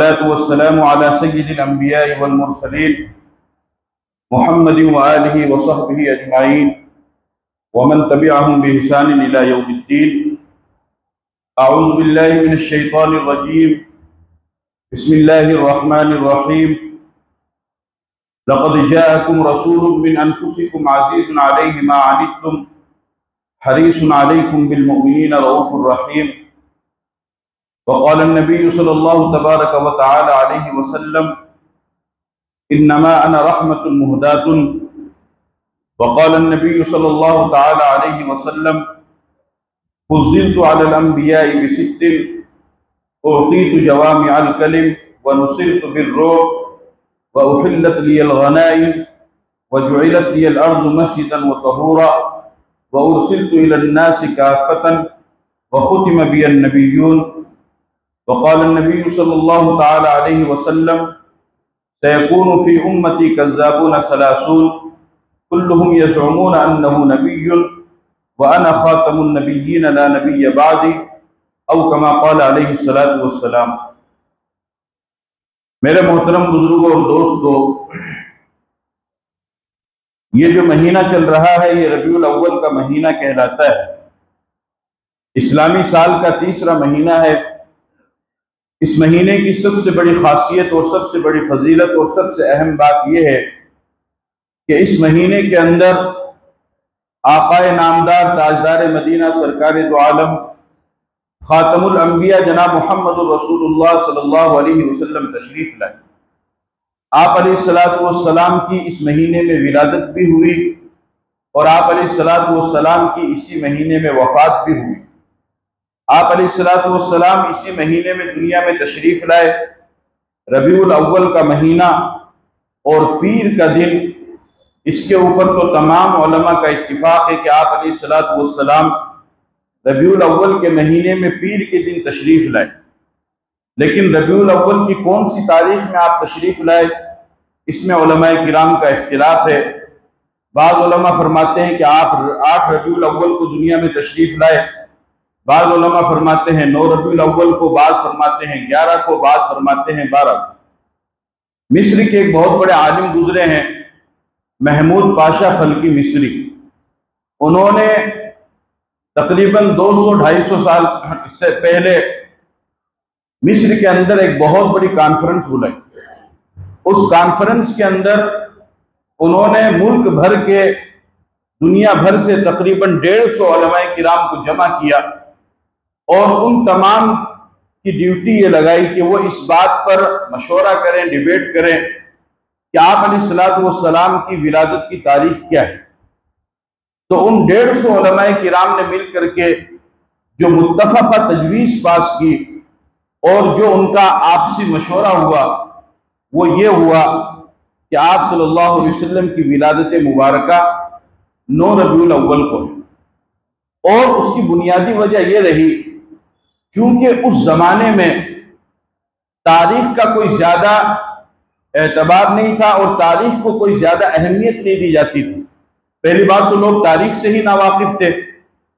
वस्सलामु अला सय्यिदिल अंबिया वल मुरसलीन मुहम्मद व आलिहि व सहबिहि अजमाइन व मन तबिअहुम बि ihसान इला यौमिद्दीन। अऊज़ु बिल्लाहि मिनश शैतानिर रजीम। बिस्मिल्लाहिर रहमानिर रहीम। लक़द जाअकुम रसूलुम मिन अनफुसिकुम अज़ीज़ुन अलैहि मा अनित्तुम हरीसुन अलैकुम बिल मुमिनीना रऊफ़ुर रहीम। वक़ाल नबी सल्लल्लाहु तबारक व तआला अलैहि वसल्लम इन्नमा अना रहमतुन मुहदातुन। वक़ाल नबी सल्लल्लाहु तआला अलैहि वसल्लम फ़ुज़्ज़िलतु अलल अंबियाइ बिसित्तिन उअतीतु जवामिअल कलिम व नुसिरतु बिर्रुअब व उहिल्लत लियल गनाइम व जुइलत लियल अर्दु मस्जिदन व तहूरा व उरसिलतु इलन नासि काफ़तन व खुतिम बियन नबिय्यून। वक़ाल नबी सल्लल्लाहु तआला अलैहि वसल्लम सयकूनु फ़ी उम्मती कज़्ज़ाबून सलासून कुल्लुहुम यज़उमून अन्नहु नबिय्युन व अना ख़ातमुन नबिय्यीन ला नबिय्य बअदी औ कमा क़ाल अलैहि सलातु वस्सलाम। मेरे मोहतरम बुजुर्गों और दोस्तों, ये जो महीना चल रहा है ये रबीउल अव्वल का महीना कहलाता है। इस्लामी साल का तीसरा महीना है। इस महीने की सबसे बड़ी खासियत और सबसे बड़ी फजीलत और सबसे अहम बात यह है कि इस महीने के अंदर आकाए नामदार ताजदार मदीना सरकार दो आलम खातमुल अंबिया जनाब मुहम्मदुर रसूलुल्लाह सल्लल्लाहु अलैहि वसल्लम तशरीफ लाए। आप अलैहिस्सलातु वस्सलाम की इस महीने में विलादत भी हुई और आप अलैहिस्सलातु वस्सलाम की इसी महीने में वफात भी हुई। आप अलैहिस्सलातु वस्सलाम इसी महीने में दुनिया में तशरीफ लाए। रबीउल अव्वल का महीना और पीर का दिन, इसके ऊपर तो तमाम उलमा का इत्तिफाक है कि आप अलैहिस्सलातु वस्सलाम रबीउल अव्वल के महीने में पीर के दिन तशरीफ लाए। लेकिन रबीउल अव्वल की कौन सी तारीख में आप तशरीफ लाए, इसमें उलमाए किराम का इख्तिलाफ है। बाज़ उलमा फरमाते हैं कि आप 8 रबीउल अव्वल को दुनिया में तशरीफ लाए, बाज़ उलमा फरमाते हैं 9 रबीउल अव्वल को, बाज़ फरमाते हैं 11 को, बाज़ फरमाते हैं 12 को। मिस्र के एक बहुत बड़े आलिम गुजरे हैं, महमूद पाशा फल्की मिस्री। उन्होंने तकरीबन 200-250 साल से पहले मिस्र के अंदर एक बहुत बड़ी कॉन्फ्रेंस बुलाई। उस कॉन्फ्रेंस के अंदर उन्होंने मुल्क भर के, दुनिया भर से तकरीबन 150 उलमाए किराम को जमा किया और उन तमाम की ड्यूटी ये लगाई कि वो इस बात पर मशवरा करें, डिबेट करें कि आप अलैहिस्सलातु वस्सलाम की विलादत की तारीख क्या है। तो उन 150 उलमाए किराम ने मिल करके जो मुत्तफ़क़ा तजवीज़ पास की और जो उनका आपसी मशवरा हुआ वो ये हुआ कि आप सल्लल्लाहु अलैहि वसल्लम की विलादत मुबारका 9 रबीउल अव्वल को है। और उसकी बुनियादी वजह यह रही क्योंकि उस जमाने में तारीख का कोई ज्यादा एतबार नहीं था और तारीख को कोई ज्यादा अहमियत नहीं दी जाती थी। पहली बात तो लोग तारीख से ही नावाकिफ थे।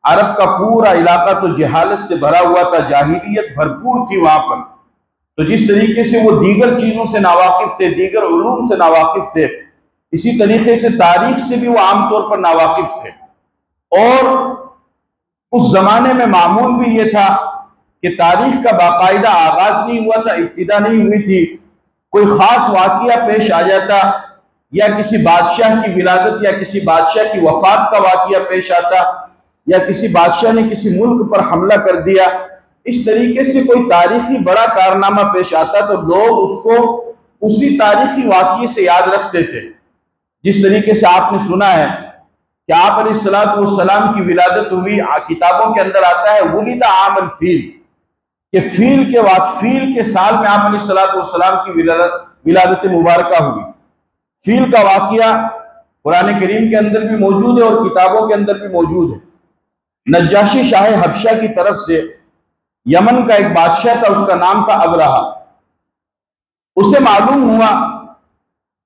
अरब का पूरा इलाका तो जहालत से भरा हुआ था, जाहिलियत भरपूर थी वहां पर। तो जिस तरीके से वो दीगर चीजों से नावाकिफ थे, दीगर उलूम से नावाकिफ थे, इसी तरीके से तारीख से भी वो आमतौर पर नावाकिफ थे। और उस जमाने में मामूल भी ये था कि तारीख का बाकायदा आगाज नहीं हुआ था, इब्तिदा नहीं हुई थी। कोई खास वाकया पेश आ जाता या किसी बादशाह की विलादत या किसी बादशाह की वफात का वाकया पेश आता या किसी बादशाह ने किसी मुल्क पर हमला कर दिया, इस तरीके से कोई तारीखी बड़ा कारनामा पेश आता तो लोग उसको उसी तारीखी वाकये से याद रखते थे। जिस तरीके से आपने सुना है कि आप अलैहिस्सलातु वस्सलाम की विलादत हुई, किताबों के अंदर आता है वुलिदा आमल फील, कि फील के साल में आप अलैहिस्सलातु वस्सलाम की विलादत मुबारका हुई। फील का वाकया कुरान करीम के अंदर भी मौजूद है और किताबों के अंदर भी मौजूद है। नज्जाशी शाह हबशा की तरफ से यमन का एक बादशाह था, उसका नाम था अबरहा। उसे मालूम हुआ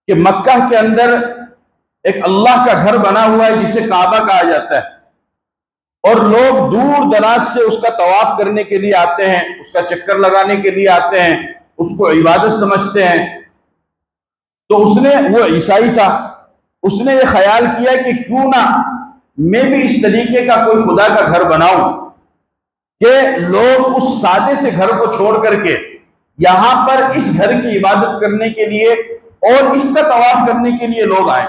कि मक्का के अंदर एक अल्लाह का घर बना हुआ है जिसे काबा कहा जाता है और लोग दूर दराज से उसका तवाफ करने के लिए आते हैं, उसका चक्कर लगाने के लिए आते हैं। उसको इबादत समझते हैं। तो उसने, वो ईसाई था, उसने ये ख्याल किया कि क्यों ना मैं भी इस तरीके का कोई खुदा का घर बनाऊं कि लोग उस सादे से घर को छोड़ करके यहां पर इस घर की इबादत करने के लिए और इसका तवाफ करने के लिए लोग आए।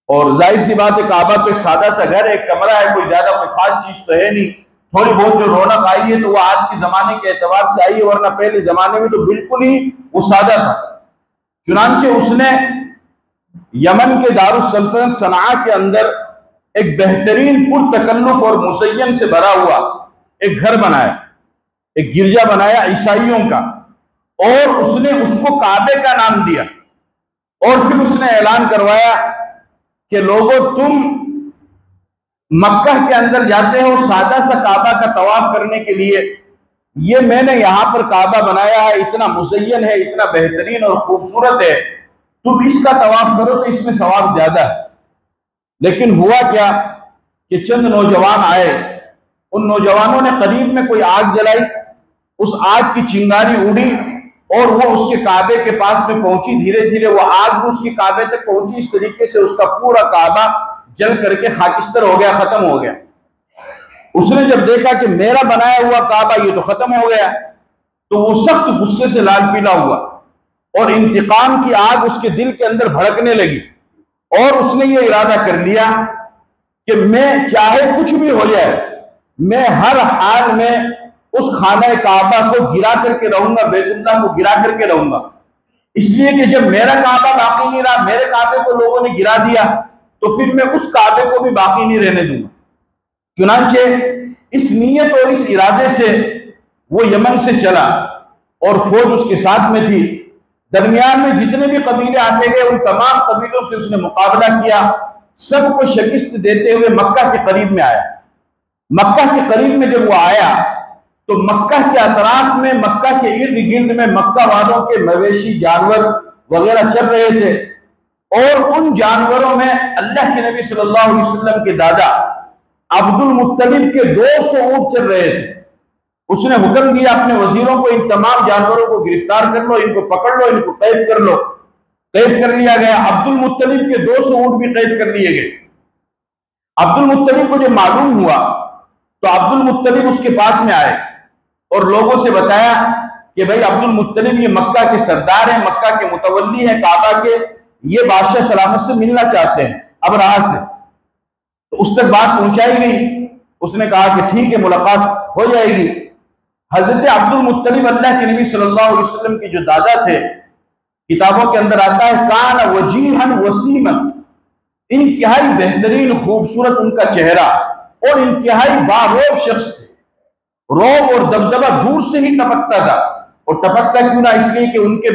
और जाहिर सी बात है, काबा तो एक सादा सा घर है, एक कमरा है, कोई ज्यादा कोई खास चीज तो है नहीं। थोड़ी बहुत जो रौनक आई है तो वो आज के जमाने के एतबार से आई है, वरना पहले जमाने में तो बिल्कुल ही वो सादा था। चुनांचे उसने यमन के दारुस सल्तनत सनआ के अंदर एक बेहतरीन पुरतकल्लुफ और मुज़य्यन से भरा हुआ एक घर बनाया, एक गिरजा बनाया ईसाइयों का, और उसने उसको काबे का नाम दिया। और फिर उसने ऐलान करवाया कि लोगों, तुम मक्का के अंदर जाते हो सादा सा काबा का तवाफ करने के लिए, ये मैंने यहां पर काबा बनाया है, इतना मुज़य्यन है, इतना बेहतरीन और खूबसूरत है, तुम इसका तवाफ करो तो इसमें सवाब ज्यादा है। लेकिन हुआ क्या कि चंद नौजवान आए, उन नौजवानों ने करीब में कोई आग जलाई, उस आग की चिंगारी उड़ी और वो उसके काबे के पास में पहुंची। धीरे धीरे वो आग उसके काबे तक पहुंची, इस तरीके से उसका पूरा काबा जल करके खाकिस्तर हो गया, खत्म हो गया। उसने जब देखा कि मेरा बनाया हुआ काबा ये तो खत्म हो गया, तो वो सख्त गुस्से से लाल पीला हुआ और इंतकाम की आग उसके दिल के अंदर भड़कने लगी। और उसने ये इरादा कर लिया कि मैं चाहे कुछ भी हो जाए, मैं हर हाल में उस खाना काबा को गिरा करके रहूंगा, बैतुल्लाह को गिरा करके रहूंगा। इसलिए कि जब मेरा काबा बाकी नहीं रहा, मेरे काबे को लोगों ने गिरा दिया, तो फिर मैं उस काबे को भी बाकी नहीं रहने दूंगा। चुनांचे इस नीयत और इस इरादे से वो यमन से चला और फौज उसके साथ में थी। दरमियान में जितने भी कबीले आते गए, उन तमाम कबीलों से उसने मुकाबला किया, सबको शिकस्त देते हुए मक्का के करीब में आया। मक्का के करीब में जब वो आया तो मक्का के अतराफ में, मक्का के इर्द गिर्द में मक्का वालों के मवेशी जानवर वगैरह चल रहे थे, और उन जानवरों में अल्लाह के नबी सल्लल्लाहु अलैहि वसल्लम के दादा अब्दुल मुत्तलिब के 200 ऊंट चल रहे थे। उसने हुक्म दिया अपने वजीरों को, इन तमाम जानवरों को गिरफ्तार कर लो, इनको पकड़ लो, इनको कैद कर लो। कैद कर लिया गया। अब्दुल मुत्तलिब के 200 ऊंट भी कैद कर लिए गए। अब्दुल मुत्तलिब को जब मालूम हुआ तो अब्दुल मुत्तलिब उसके पास में आए और लोगों से बताया कि भाई अब्दुल मुत्तलिब ये मक्का के सरदार हैं, मक्का के मुतवल्ली हैं काबा के, ये बादशाह सलामत से मिलना चाहते हैं अबरहा से। तो उस तक बात पहुंचाई गई। उसने कहा कि ठीक है, मुलाकात हो जाएगी। हजरत अब्दुल मुत्तलिब अल्लाह के नबी सल्लल्लाहु अलैहि वसल्लम के जो दादा थे, किताबों के अंदर आता है कान वजीहन वसीमन, इंतहाई बेहतरीन खूबसूरत उनका चेहरा और इंतहाई बारोब शख्स थे। रोब और दबदबा दूर से ही टपकता था, और टपकता क्यों ना, इसलिए कि उनके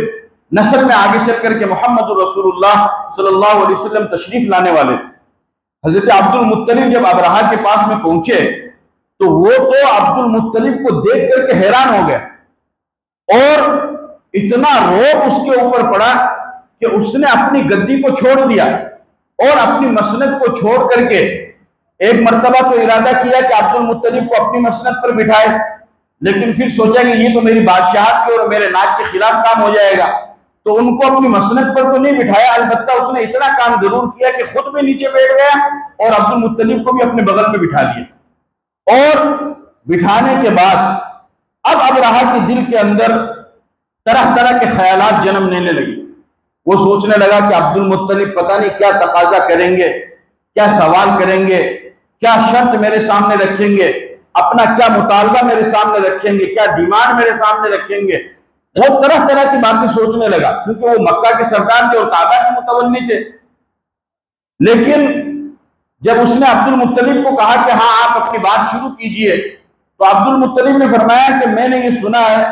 नस्ल में आगे चल करके मोहम्मद रसूलुल्लाह सल्लल्लाहु अलैहि वसल्लम तशरीफ लाने वाले थे। हजरत अब्दुल मुत्तलिब जब अबरहा के पास में पहुंचे तो वो तो अब्दुल मुत्तलिब को देख करके हैरान हो गए, और इतना रोब उसके ऊपर पड़ा कि उसने अपनी गद्दी को छोड़ दिया और अपनी मसनद को छोड़ करके एक मर्तबा तो इरादा किया कि अब्दुल मुत्तलिब को अपनी मसनद पर बिठाए, लेकिन फिर सोचा कि ये तो मेरी बादशाहत के और मेरे नाज के खिलाफ काम हो जाएगा, तो उनको अपनी मसनद पर तो नहीं बिठाया। अलबत्ता उसने इतना काम जरूर किया कि खुद भी नीचे बैठ गया और अब्दुल मुत्तलिब को भी अपने बगल में बिठा लिया। और बिठाने के बाद अब अबरहा के दिल के अंदर तरह तरह के ख्यालात जन्म लेने लगे। वो सोचने लगा कि अब्दुल मुत्तलिब पता नहीं क्या तकाजा करेंगे, क्या सवाल करेंगे, क्या शर्त मेरे सामने रखेंगे, अपना क्या मुतालबा मेरे सामने रखेंगे, क्या डिमांड मेरे सामने रखेंगे। वो तरह तरह की बातें सोचने लगा, क्योंकि वो मक्का के सरदार थे और काबा के मुतवल्ली थे। लेकिन जब उसने अब्दुल मुत्तलिब को कहा कि हाँ आप अपनी बात शुरू कीजिए, तो अब्दुल मुत्तलिब ने फरमाया कि मैंने ये सुना है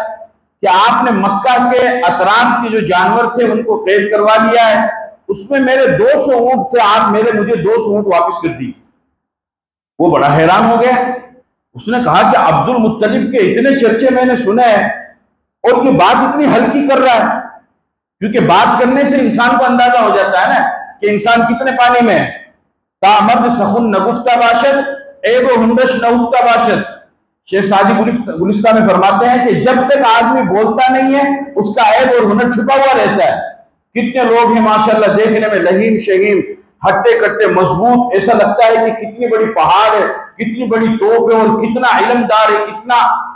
कि आपने मक्का के अतराफ के जो जानवर थे उनको कैद करवा लिया है, उसमें मेरे 200 ऊंट थे, आप मुझे 200 ऊंट वापस कर दी। वो बड़ा हैरान हो गया। उसने कहा कि अब्दुल मुत्तलिब के इतने चर्चे मैंने सुने हैं और ये बात इतनी हल्की कर रहा है, क्योंकि बात करने से इंसान को अंदाजा हो जाता है ना कि इंसान कितने पानी में है। तामर्द सखुन नगुफ्ता बाशद एगो हुंडश नउफ्ता बाशद, शेख सादी गुलिस्तान में फरमाते हैं कि जब तक आदमी बोलता नहीं है उसका ऐब और हुनर छुपा हुआ रहता है। कितने लोग हैं माशाल्लाह देखने में लहीम शहीम, हट्टे कट्टे, मजबूत, ऐसा लगता है कि कितनी बड़ी पहाड़ है, कितनी बड़ी तोप है और कितना इल्मदार है,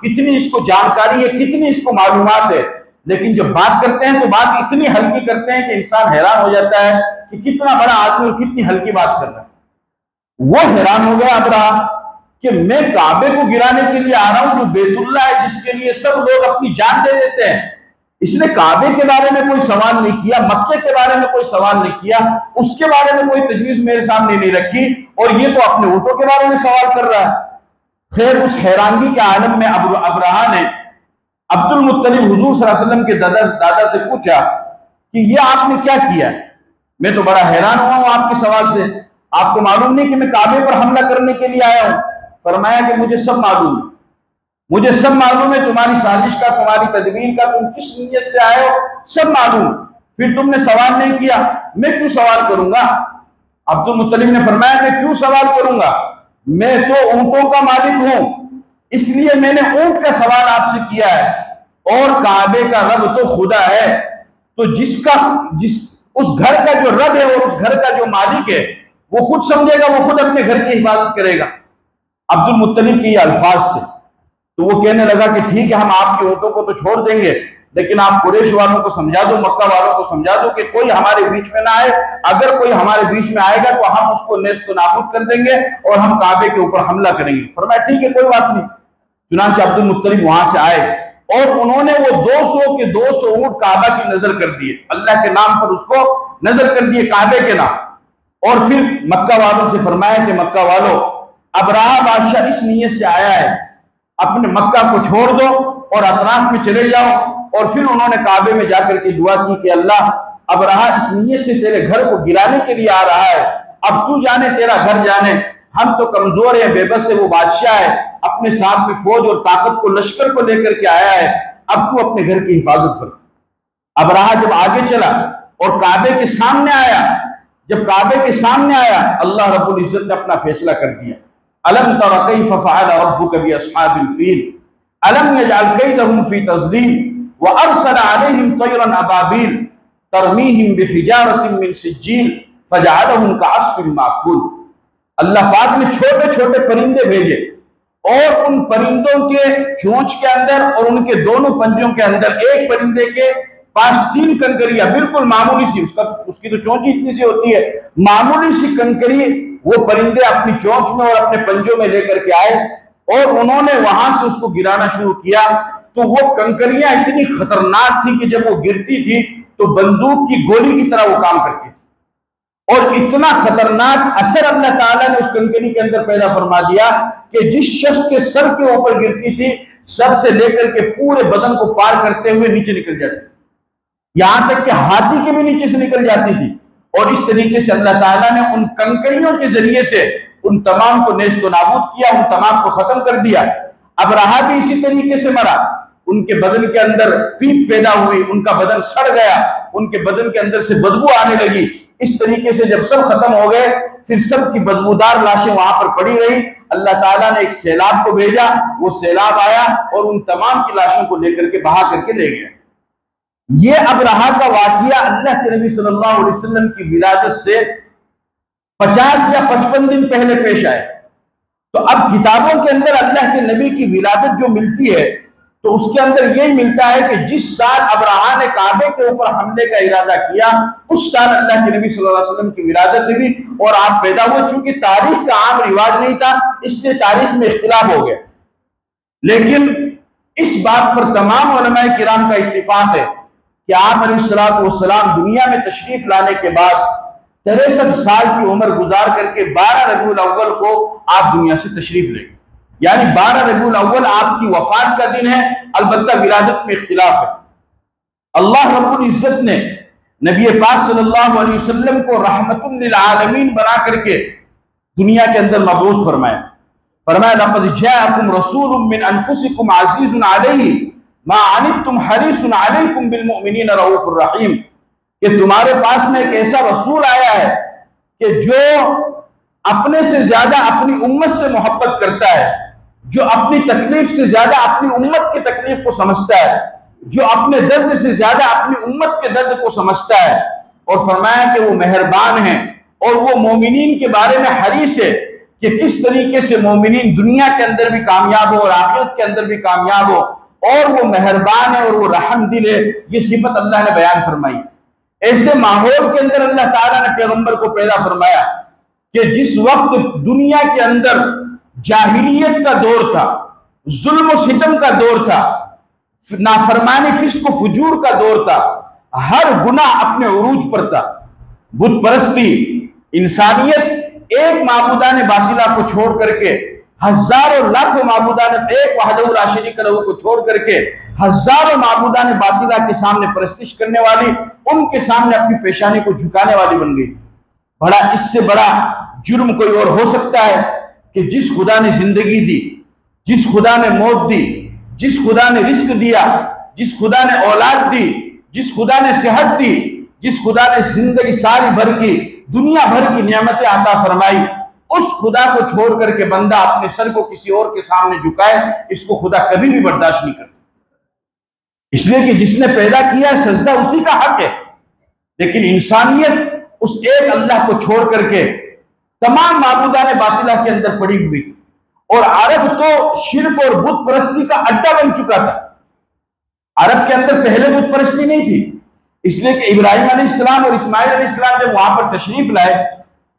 कितनी इसको जानकारी है, कितनी इसको मालूमात है। लेकिन जब बात करते हैं तो बात इतनी हल्की करते हैं कि इंसान हैरान हो जाता है कि कितना बड़ा आदमी और कितनी हल्की बात कर रहा है। वो हैरान हो गया अबरहा कि मैं काबे को गिराने के लिए आ रहा हूं, जो बैतुल्ला है, जिसके लिए सब लोग अपनी जान दे देते हैं। इसने काबे के बारे में कोई सवाल नहीं किया, मक्के के बारे में कोई सवाल नहीं किया, उसके बारे में कोई तजवीज मेरे सामने नहीं रखी, और ये तो अपने ऊँटों के बारे में सवाल कर रहा है। खैर, उस हैरानगी के आलम में अबरहा ने अब्दुल मुत्तलिब हुजूर सल्लल्लाहु अलैहि वसल्लम के दादा से पूछा कि ये आपने क्या किया है? मैं तो बड़ा हैरान हुआ हूं आपके सवाल से, आपको मालूम नहीं कि मैं काबे पर हमला करने के लिए आया हूं? फरमाया कि मुझे सब मालूम है, मुझे सब मालूम है, तुम्हारी साजिश का, तुम्हारी तदबीर का, तुम किस नीयत से आए हो, सब मालूम। फिर तुमने सवाल नहीं किया, मैं क्यों सवाल करूंगा? अब्दुल मुत्तलिब ने फरमाया मैं क्यों सवाल करूंगा, मैं तो ऊंटों का मालिक हूं, इसलिए मैंने ऊंट का सवाल आपसे किया है, और काबे का रब तो खुदा है। तो उस घर का जो रब है और उस घर का जो मालिक है वो खुद समझेगा, वो खुद अपने घर की हिफाजत करेगा। अब्दुल मुत्तलिब के ये अल्फाज थे। तो वो कहने लगा कि ठीक है, हम आपके ऊँटों को तो छोड़ देंगे, लेकिन आप कुरैश वालों को समझा दो, मक्का वालों को समझा दो कि कोई हमारे बीच में ना आए। अगर कोई हमारे बीच में आएगा तो हम उसको नेस्त नाबूद कर देंगे और हम काबे के ऊपर हमला करेंगे। फरमाया ठीक है, कोई बात नहीं। चुनांचे अब्दुल मुत्तलिब वहां से आए और उन्होंने वो 200 के 200 ऊंट काबा की नजर कर दिए, अल्लाह के नाम पर उसको नजर कर दिए, काबे के नाम। और फिर मक्का वालों से फरमाया कि मक्का वालों, अबरहा बादशाह इस नीयत से आया है, अपने मक्का को छोड़ दो और अतराफ में चले जाओ। और फिर उन्होंने काबे में जाकर के दुआ की कि अल्लाह, अबरहा इस नीयत से तेरे घर को गिराने के लिए आ रहा है, अब तू जाने, तेरा घर जाने, हम तो कमजोर है, बेबस है, वो बादशाह है, अपने साथ में फौज और ताकत को, लश्कर को लेकर के आया है, अब तू अपने घर की हिफाजत कर। अबरहा जब आगे चला और काबे के सामने आया, जब काबे के सामने आया, अल्लाह रब्बुल इज्जत ने अपना फैसला कर दिया। अलम तरा कैफ फअल रब्बुका बिअस्हाबिल फील अलम यजअल कैदहुम फी तज़लील व अरसल अलैहिम तयरन अबाबील तरमीहिम बिहिजारतिन मिन सिज्जील फजअलहुम कअस्फिन माकूल। अल्लाह पाक ने छोटे छोटे परिंदे भेजे और उन परिंदों के चोंच के अंदर और उनके दोनों पंजों के अंदर, एक परिंदे के पास 3 कंकरियां, बिल्कुल मामूली सी, उसकी तो चोंच इतनी सी होती है, मामूली सी कंकरी वो परिंदे अपनी चोंच में और अपने पंजों में लेकर के आए और उन्होंने वहां से उसको गिराना शुरू किया। तो वो कंकरियां इतनी खतरनाक थी कि जब वो गिरती थी तो बंदूक की गोली की तरह वो काम करती थी, और इतना खतरनाक असर अल्लाह ताला ने उस कंकरी के अंदर पैदा फरमा दिया कि जिस शख्स के सर के ऊपर गिरती थी, सर से लेकर के पूरे बदन को पार करते हुए नीचे निकल जाती थी, यहां तक कि हाथी के भी नीचे से निकल जाती थी। और इस तरीके से अल्लाह ताला ने उन कंकरियों के जरिए से उन तमाम को नेस्त नाबूद किया, उन तमाम को खत्म कर दिया। अबरहा भी इसी तरीके से मरा, उनके बदन के अंदर पीप पैदा हुई, उनका बदन सड़ गया, उनके बदन के अंदर से बदबू आने लगी। इस तरीके से जब सब खत्म हो गए, फिर सब की बदबूदार लाशें वहां पर पड़ी रही। अल्लाह ताला ने एक सैलाब को भेजा, वो सैलाब आया और उन तमाम की लाशों को लेकर के बहा करके ले गया। ये अबरहा का वाकया अल्लाह के नबी सल्लल्लाहु अलैहि वसल्लम की विलादत से 50 या 55 दिन पहले पेश आए। तो अब किताबों के अंदर अल्लाह के नबी की विलादत जो मिलती है तो उसके अंदर यही मिलता है कि जिस साल अबरहा ने काबे के ऊपर हमले का इरादा किया, उस साल अल्लाह के नबी सल्लल्लाहु अलैहि वसल्लम की विलादत हुई और आप पैदा हुए। चूंकि तारीख का आम रिवाज नहीं था, इसलिए तारीख में इख्तिलाफ हो गया। लेकिन इस बात पर तमाम उलमाए किराम का इत्तिफाक है कि आप अलैहिस्सलाम दुनिया में तशरीफ लाने के बाद 63 साल की उम्र गुजार करके 12 रबीउल अव्वल को आप दुनिया से तशरीफ ले, यानी 12 रबीउल अव्वल आपकी वफात का दिन है। अलबत्ता विलादत में इख्तिलाफ है। अल्लाह रब्बुल इज्जत ने नबी पाक सल्लल्लाहु अलैहि वसल्लम को रहमतुल लिल आलमीन बना करके दुनिया के अंदर मबऊस फरमाया। लक़द जाअकुम रसूलुम मिन अनफुसिकुम अज़ीज़ुन अलैहि मा अनित्तुम हरीसुन अलैकुम बिल मुमिनीन रऊफुर रहीम, कि तुम्हारे पास में एक ऐसा रसूल आया है कि जो अपने से ज्यादा अपनी उम्मत से मोहब्बत करता है, जो अपनी तकलीफ से ज्यादा अपनी उम्मत की तकलीफ को समझता है, जो अपने दर्द से ज्यादा अपनी उम्मत के दर्द को समझता है, और फरमाया कि वो मेहरबान है और वो मोमिनीन के बारे में हरीस है कि किस तरीके से मोमिनीन दुनिया के अंदर भी कामयाब हो और आखिरत के अंदर भी कामयाब हो, और वो मेहरबान है और वो रहम दिल है। ये सिफत अल्लाह ने बयान फरमाई। ऐसे माहौल के अंदर अल्लाह ताला ने पैगंबर को पैदा फरमाया कि जिस वक्त दुनिया के अंदर जाहिलियत का दौर था, जुल्म और सितम का दौर था, नाफरमानी फिस्क व फुजूर का दौर था, हर गुनाह अपने उरूज पर था, बुत परस्ती, इंसानियत एक माबूदान बातिला को छोड़ करके हजारों लाखों माबूदान एक वहदहू ला शरीक लहू को छोड़ करके हजारों माबूदान बातिला के सामने परस्तिश करने वाली, उनके सामने अपनी पेशानी को झुकाने वाली बन गई। बड़ा इससे बड़ा जुर्म कोई और हो सकता है कि जिस खुदा ने जिंदगी दी, जिस खुदा ने मौत दी, जिस खुदा ने रिस्क दिया, जिस खुदा ने औलाद दी, जिस खुदा ने सेहत दी, जिस खुदा ने जिंदगी सारी भर की दुनिया भर की नियामतें अता फरमाई, उस खुदा को छोड़ करके बंदा अपने सर को किसी और के सामने झुकाए, इसको खुदा कभी भी बर्दाश्त नहीं करता। इसलिए कि जिसने पैदा किया है सजदा उसी का हक है, लेकिन इंसानियत उस एक अल्लाह को छोड़ करके तमाम माबूदाने बातिला के अंदर पड़ी हुई थी। और अरब तो शिर्क और बुत परस्ती का अड्डा बन चुका था। अरब के अंदर पहले बुत परस्ती नहीं थी, इसलिए कि इब्राहिम अलैहिस्सलाम और इस्माइल अलैहिस्सलाम जब वहां पर तशरीफ लाए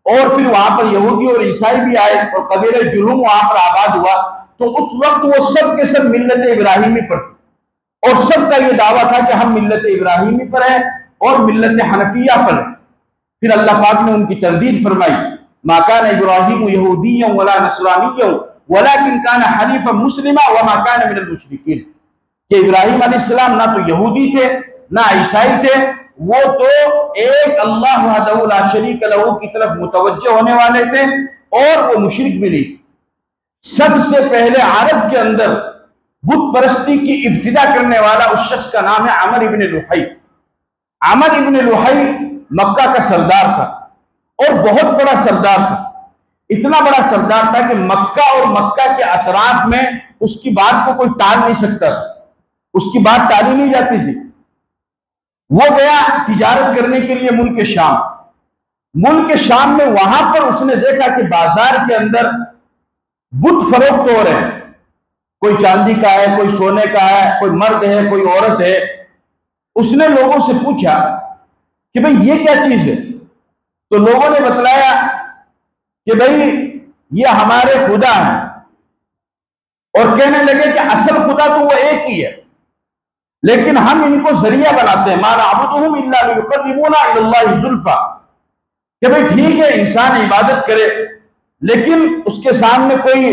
और फिर वहां पर यहूदी और ईसाई भी आए और कबीले जुलूम वहां पर आबाद हुआ, तो उस वक्त वो सब के सब मिल्लत इब्राहिमी पर थे और सबका ये दावा था कि हम मिल्लत इब्राहिमी पर है और मिल्लत हनफिया पर है। फिर अल्लाह पाक ने उनकी तरदीद फरमाई, मा कान इब्राहीम यहूदिय्यन वला नसरानिय्यन वलाकिन कान हनीफन मुस्लिमा व मा कान मिनल मुशरिकीन, कि इब्राहिम अलैहिस्सलाम ना तो यहूदी थे ना ईसाई थे, वो तो एक अल्लाह वहदहू ला शरीक लहू की तरफ मुतवज्जह होने वाले थे और वो मुशरिक भी नहीं। सबसे पहले अरब के अंदर बुत परस्ती की इब्तिदा करने वाला उस शख्स का नाम है अमर इब्न लुहई। अमर इब्न लुहई मक्का का सरदार था और बहुत बड़ा सरदार था। इतना बड़ा सरदार था कि मक्का और मक्का के अतराफ में उसकी बात को कोई टाल नहीं सकता था, उसकी बात टाली नहीं जाती थी। वो गया तिजारत करने के लिए मुल्क शाम। मुल्क शाम में वहां पर उसने देखा कि बाजार के अंदर बुत फरोख्त हो रहे हैं, कोई चांदी का है, कोई सोने का है, कोई मर्द है, कोई औरत है। उसने लोगों से पूछा कि भाई ये क्या चीज है, तो लोगों ने बतलाया कि भाई ये हमारे खुदा है, और कहने लगे कि असल खुदा तो वो एक ही है, लेकिन हम इनको जरिया बनाते हैं, मा नअबुदुहुम इल्ला लियुक़र्रिबूना इलल्लाहि ज़ुल्फ़ा, कि भाई ठीक है इंसान इबादत करे लेकिन उसके सामने कोई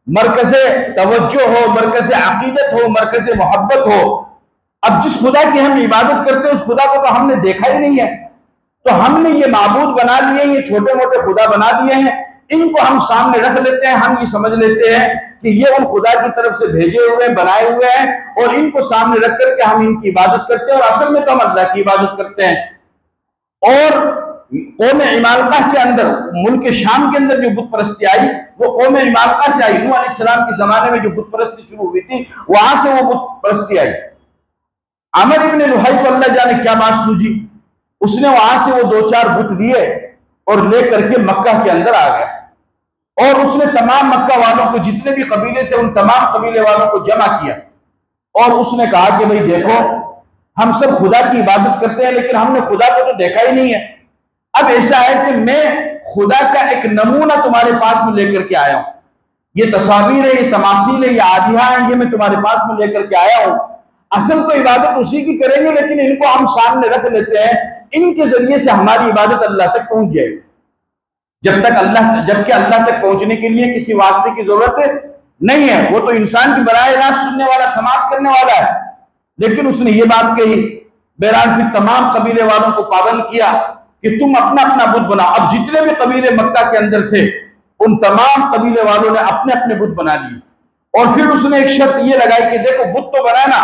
मरकज़े तवज्जो हो, मरकज़े अकीदत हो, मरकज़े मोहब्बत हो। अब जिस खुदा की हम इबादत करते हैं उस खुदा को तो हमने देखा ही नहीं है, तो हमने ये माबूद बना लिए, ये छोटे मोटे खुदा बना दिए हैं, इनको हम सामने रख लेते हैं। हम ये समझ लेते हैं कि ये उन खुदा की तरफ से भेजे हुए बनाए हुए हैं और इनको सामने रख करके हम इनकी इबादत करते हैं, और असल में तो हम अल्लाह की इबादत करते हैं। और कौम इमालका के अंदर, मुल्क शाम के अंदर जो बुत परस्ती आई वो कौम इमालका से आई। नूह अलैहिस्सलाम के जमाने में जो बुत परस्ती शुरू हुई थी वहां से वो बुत परस्ती आई। अमर इब्न लुहई को अल्लाह जाने क्या बात सूझी, उसने वहां से वो दो चार बुत लिए और लेकर के मक्का के अंदर आ गया, और उसने तमाम मक्का वालों को, जितने भी कबीले थे उन तमाम कबीले वालों को जमा किया, और उसने कहा कि भाई देखो हम सब खुदा की इबादत करते हैं लेकिन हमने खुदा को तो देखा ही नहीं है। अब ऐसा है कि मैं खुदा का एक नमूना तुम्हारे पास में लेकर के आया हूं, ये तस्वीर है, ये तमासील है, ये आदिया है, ये मैं तुम्हारे पास में लेकर के आया हूं। असल तो इबादत उसी की करेंगे लेकिन इनको हम सामने रख लेते हैं, इनके जरिए से हमारी इबादत अल्लाह तक पहुंच जाएगी। जबकि अल्लाह तक पहुंचने के लिए किसी वास्ते की जरूरत नहीं है, वो तो इंसान की बराह रास्त सुनने वाला, समाप्त करने वाला है। लेकिन उसने ये बात कही। बहरहाल फिर तमाम कबीले वालों को पाबंद किया कि तुम अपना अपना बुत बनाओ। अब जितने भी कबीले मक्का के अंदर थे उन तमाम कबीले वालों ने अपने अपने बुत बना लिए, और फिर उसने एक शर्त ये लगाई कि देखो बुत तो बनाना,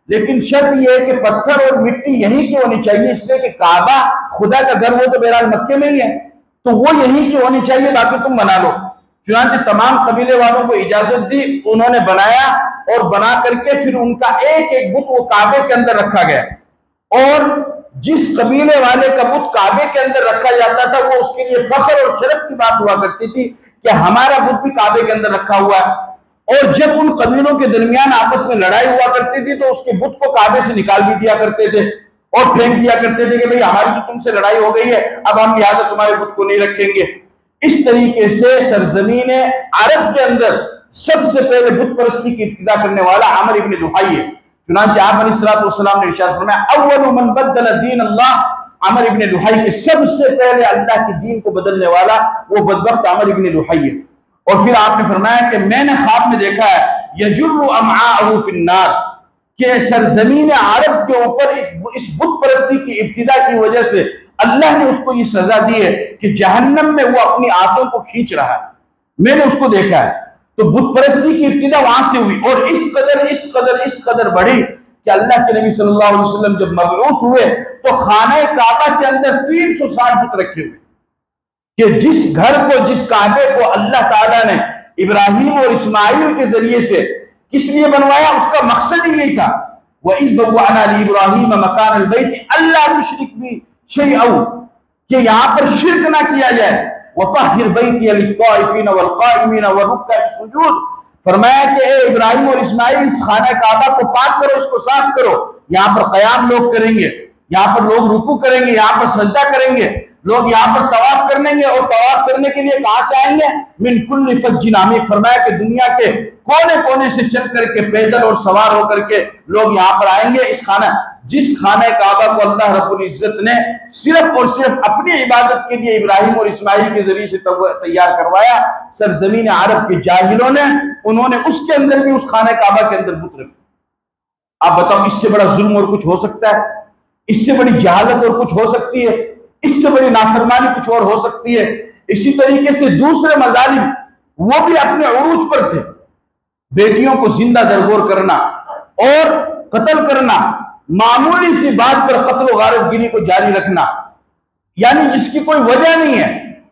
लेकिन शर्त यह है कि पत्थर और मिट्टी यहीं की होनी चाहिए, इसलिए कि काबा खुदा का घर वो तो बहरहाल मक्के में ही है, तो वो यहीं की होनी चाहिए, बाकी तुम बना लो। चुनांचे तमाम कबीले वालों को इजाजत दी, उन्होंने बनाया और बना करके फिर उनका एक एक बुत वो काबे के अंदर रखा गया। और जिस कबीले वाले का बुत काबे के अंदर रखा जाता था वो उसके लिए फख्र और शर्फ की बात हुआ करती थी कि हमारा बुत भी काबे के अंदर रखा हुआ है। और जब उन कबीलों के दरमियान आपस में लड़ाई हुआ करती थी तो उसके बुत को काबे से निकाल भी दिया करते थे और फेंक दिया करते थे कि भाई हमारी तो तुमसे लड़ाई हो गई है, अब हम लिहाजा तुम्हारे बुत को नहीं रखेंगे। इस तरीके से सरजमीन अरब के अंदर सबसे पहले बुत परस्ती की इब्तिदा करने वाला आमिर इब्न लुहाई है। चुनांचे आप अलैहिस्सलाम ने इरशाद फरमाया, अव्वलु मन बद्दल दीन अल्लाह, आमिर इब्न लुहाई के सबसे पहले अल्लाह के दीन को बदलने वाला वो बदबख्त आमिर इब्न लुहाई है। और फिर आपने फरमाया कि मैंने ख्वाब में देखा है यजुर्रु अमआअहु फिन्नार, कि सरजमीन अरब के ऊपर इस बुत परस्ती की इब्तिदा की वजह से अल्लाह ने उसको ये सजा दी है कि जहन्नम में वो अपनी आंतों को खींच रहा है। मैंने उसको देखा है। तो बुत परस्ती की इब्तिदा वहां से हुई और इस कदर बढ़ी कि अल्लाह के नबी सल्लल्लाहु अलैहि वसल्लम जब मबऊस हुए तो खाना काबा के अंदर 360 बुत रखे हुए, कि जिस घर को, जिस काबे को अल्लाह ताला ने इब्राहिम और इस्माइल के जरिए से किस लिए बनवाया, उसका मकसद ही यही था, वह इज़ बव्वअना ली इब्राहिम मकान अल बैत अल्ला तुश्रिक बी शैअन, कि यहाँ पर शिर्क ना किया जाए। वतहिर बैती लित्ताइफीन वल काइमीन व रुक्का सुजूद, फरमाया कि ए इब्राहिम और इस्माइल इस खाना काबा को पाक करो, इसको साफ करो। यहाँ पर कयाम लोग करेंगे, यहाँ पर लोग रुकू करेंगे, यहाँ पर सजदा करेंगे, लोग यहाँ पर तवाफ करेंगे और तवाफ करने के लिए कहां से आएंगे, मिन कुल्ली फज्जिन अमीक, फरमाया कि दुनिया के कोने कोने से चल करके पैदल और सवार होकर के लोग यहाँ पर आएंगे। इस खाना, जिस खाने काबा को अल्लाह रब्बुल इज्जत ने सिर्फ और सिर्फ अपनी इबादत के लिए इब्राहिम और इस्माइल के जरिए से तैयार करवाया, सरजमीन अरब के जाहिलों ने, उन्होंने उसके अंदर भी उस खाने काबा के अंदर बुत रखे। आप बताओ इससे बड़ा जुल्म और कुछ हो सकता है? इससे बड़ी जहालत और कुछ हो सकती है? इससे बड़ी नाफरमानी कुछ और हो सकती है? इसी तरीके से दूसरे मजालिम वो भी अपने उरूज पर थे, बेटियों को जिंदा दरगोर करना और कत्ल करना, मामूली सी बात पर कत्ल व गारतगिरी को जारी रखना, यानी जिसकी कोई वजह नहीं है,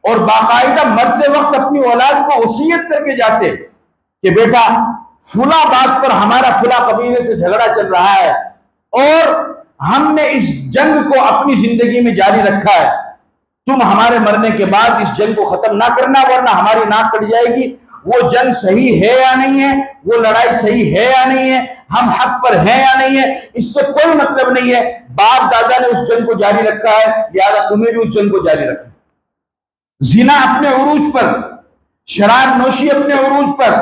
और बाकायदा मरते वक्त अपनी औलाद को वसीयत करके जाते कि बेटा फुला बात पर हमारा फुला कबीले से झगड़ा चल रहा है और हमने इस जंग को अपनी जिंदगी में जारी रखा है, तुम हमारे मरने के बाद इस जंग को खत्म ना करना वरना हमारी नाक कट जाएगी। वो जंग सही है या नहीं है, वो लड़ाई सही है या नहीं है, हम हक पर हैं या नहीं है, इससे कोई मतलब नहीं है। बाप दादा ने उस जंग को जारी रखा है, लिहाजा तुम्हें भी उस जंग को जारी रखना। जिना अपने उरूज पर, शराब नोशी अपने उरूज पर,